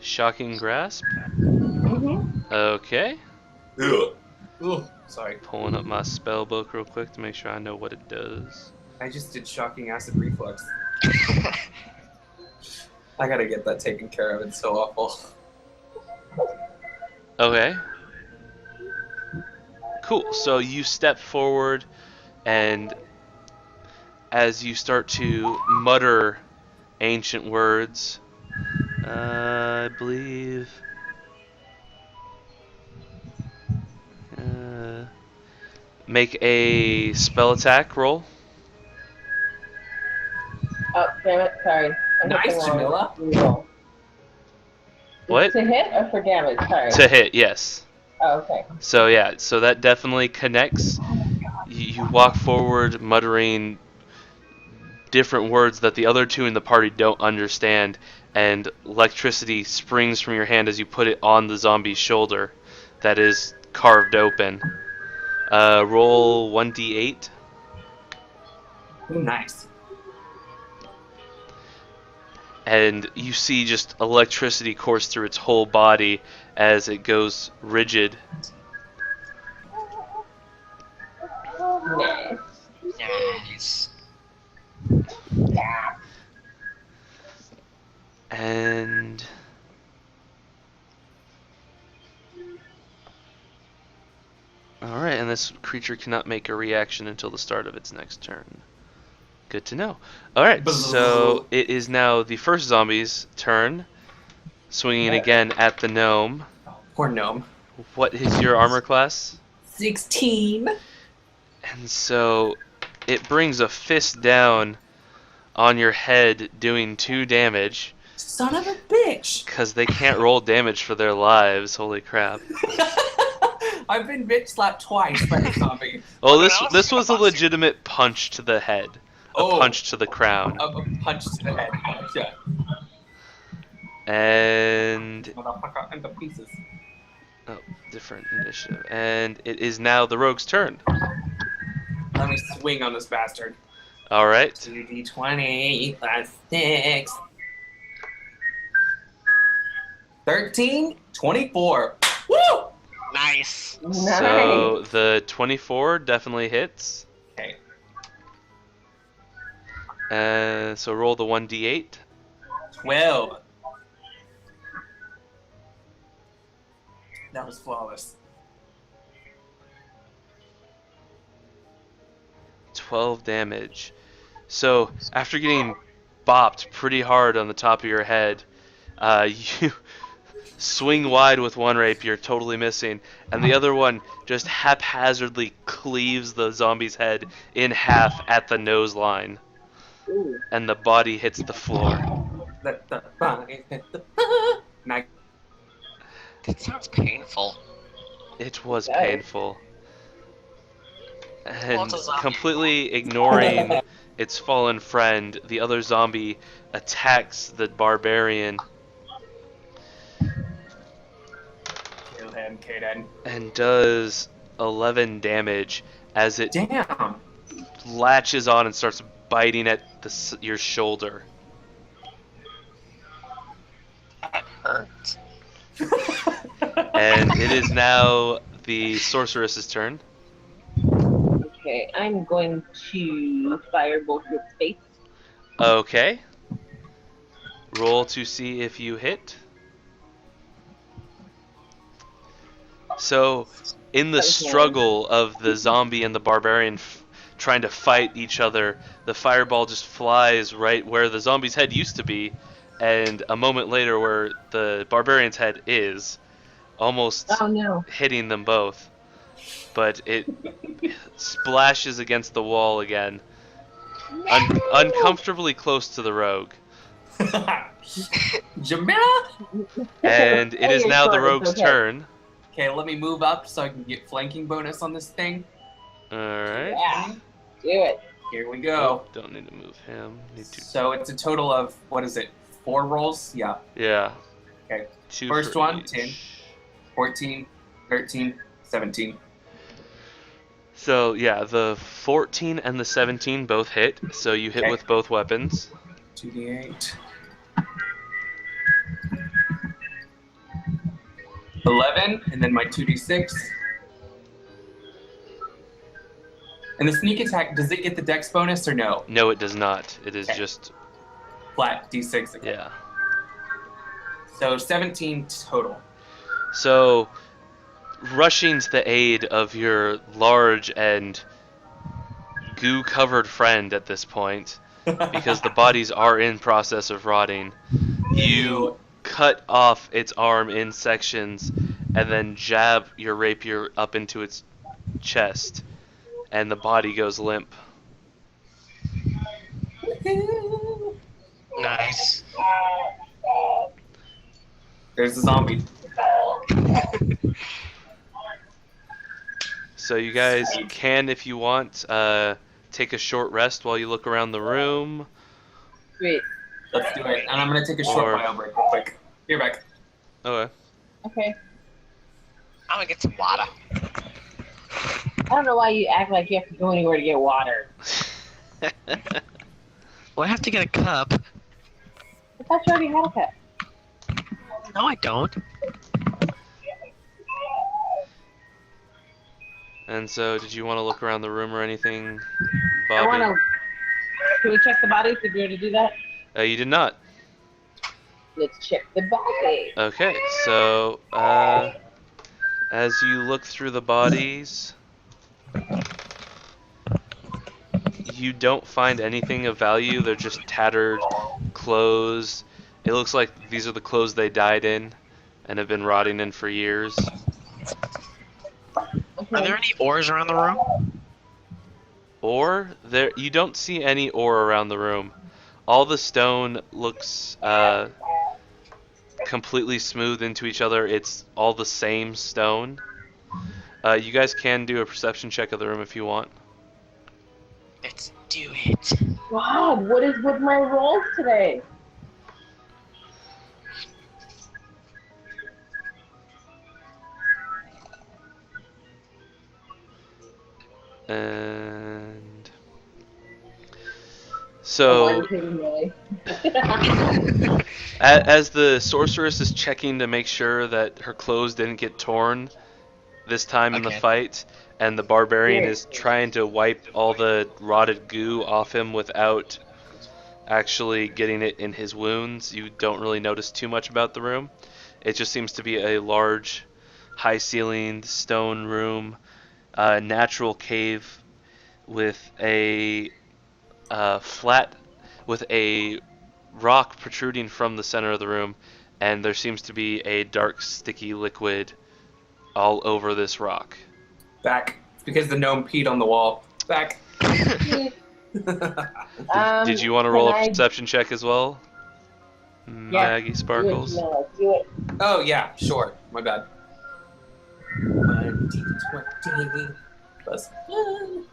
Shocking grasp. Mm-hmm. Okay. Ugh. Sorry. Pulling up my spell book real quick to make sure I know what it does. I just did shocking acid reflux. I gotta get that taken care of. It's so awful. Okay. Cool. So you step forward, and as you start to mutter ancient words, I believe. Make a spell attack roll. Oh, damn it! Sorry. I hit Nice, the wrong Jamila. roll. What? To hit or for damage? Sorry. To hit, yes. Oh, okay. So yeah, so that definitely connects. You walk forward muttering different words that the other 2 in the party don't understand, and electricity springs from your hand as you put it on the zombie's shoulder that is carved open. Roll 1d8. Ooh, nice. And you see just electricity course through its whole body as it goes rigid. Nice. Nice. And alright, and this creature cannot make a reaction until the start of its next turn. Good to know. Alright, so it is now the first zombie's turn, swinging again at the gnome. Poor gnome. What is your armor class? 16. And so it brings a fist down on your head, doing 2 damage, Son of a bitch. because they can't roll damage for their lives. Holy crap. I've been bitch slapped twice by the zombie. Well, What else? this was a legitimate punch to the head. A Oh. punch to the crown. A punch to the head. Gotcha. And Motherfucker into pieces. different initiative. And it is now the rogue's turn. Let me swing on this bastard. Alright. 2d20 plus 6. 13, 24. Woo! Nice. Nice. So the 24 definitely hits. Okay. So roll the 1d8. 12. That was flawless. 12 damage. So after getting bopped pretty hard on the top of your head, you swing wide with one rapier, totally missing, and the other one just haphazardly cleaves the zombie's head in half at the nose line, Ooh. and the body hits the floor. Let the body hit the Now, That sounds painful. It was Nice. painful. And it's a zombie. completely ignoring its fallen friend, the other zombie attacks the barbarian Kill him, Kaden. and does 11 damage as it Damn. latches on and starts biting at your shoulder. That hurts. And it is now the sorceress's turn. Okay, I'm going to firebolt its face. Okay. Roll to see if you hit. So, in the struggle of the zombie and the barbarian trying to fight each other, the fireball just flies right where the zombie's head used to be, and a moment later where the barbarian's head is, almost Oh no. hitting them both. But it splashes against the wall again, uncomfortably close to the rogue. Jamila? And it is Hey, now the sorry, rogue's it's okay. turn. Okay, let me move up so I can get flanking bonus on this thing. Alright. Yeah. Do it. Here we go. Oh, don't need to move him. Need to. So it's a total of, what is it, 4 rolls? Yeah. Yeah. Okay. 2 First for one, each. 10. 14, 13, 17. So yeah, the 14 and the 17 both hit. So you hit Okay. with both weapons. 2d8. 11, and then my 2d6. And the sneak attack, does it get the dex bonus or no? No, it does not. It is Okay. just Flat d6 again. yeah. So 17 total. So rushing to the aid of your large and goo-covered friend at this point, because the bodies are in process of rotting, you cut off its arm in sections and then jab your rapier up into its chest, and the body goes limp. Nice. There's the zombie. So you guys can, if you want, take a short rest while you look around the room. Sweet. Let's do it. And I'm going to take a short Or- bio break real quick. You're back. Okay. Okay. I'm gonna get some water. I don't know why you act like you have to go anywhere to get water. Well, I have to get a cup. I thought you already had a cup. No, I don't. And so, did you want to look around the room or anything, I Bobby? want to. Can we check the bodies? Did we already do that? You did not. Let's check the bodies. Okay, so as you look through the bodies, you don't find anything of value. They're just tattered clothes. It looks like these are the clothes they died in and have been rotting in for years. Are there any ores around the room? Or there, you don't see any ore around the room. All the stone looks completely smooth into each other. It's all the same stone. You guys can do a perception check of the room if you want. Let's do it. God, what is with my rolls today? And so, as the sorceress is checking to make sure that her clothes didn't get torn this time in the Okay. fight, and the barbarian is trying to wipe all the rotted goo off him without actually getting it in his wounds, you don't really notice too much about the room. It just seems to be a large, high-ceilinged stone room, natural cave with a with a rock protruding from the center of the room, and there seems to be a dark, sticky liquid all over this rock. Back. It's because the gnome peed on the wall. Back. Did you want to roll a perception check as well, Maggie Sparkles? Do it. Oh, yeah, sure. My bad. 1d20 plus 1.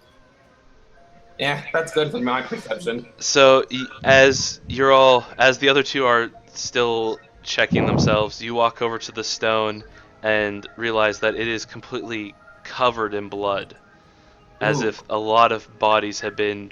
Yeah, that's good for my perception. So as the other two are still checking themselves, you walk over to the stone and realize that it is completely covered in blood, as Ooh. if a lot of bodies have been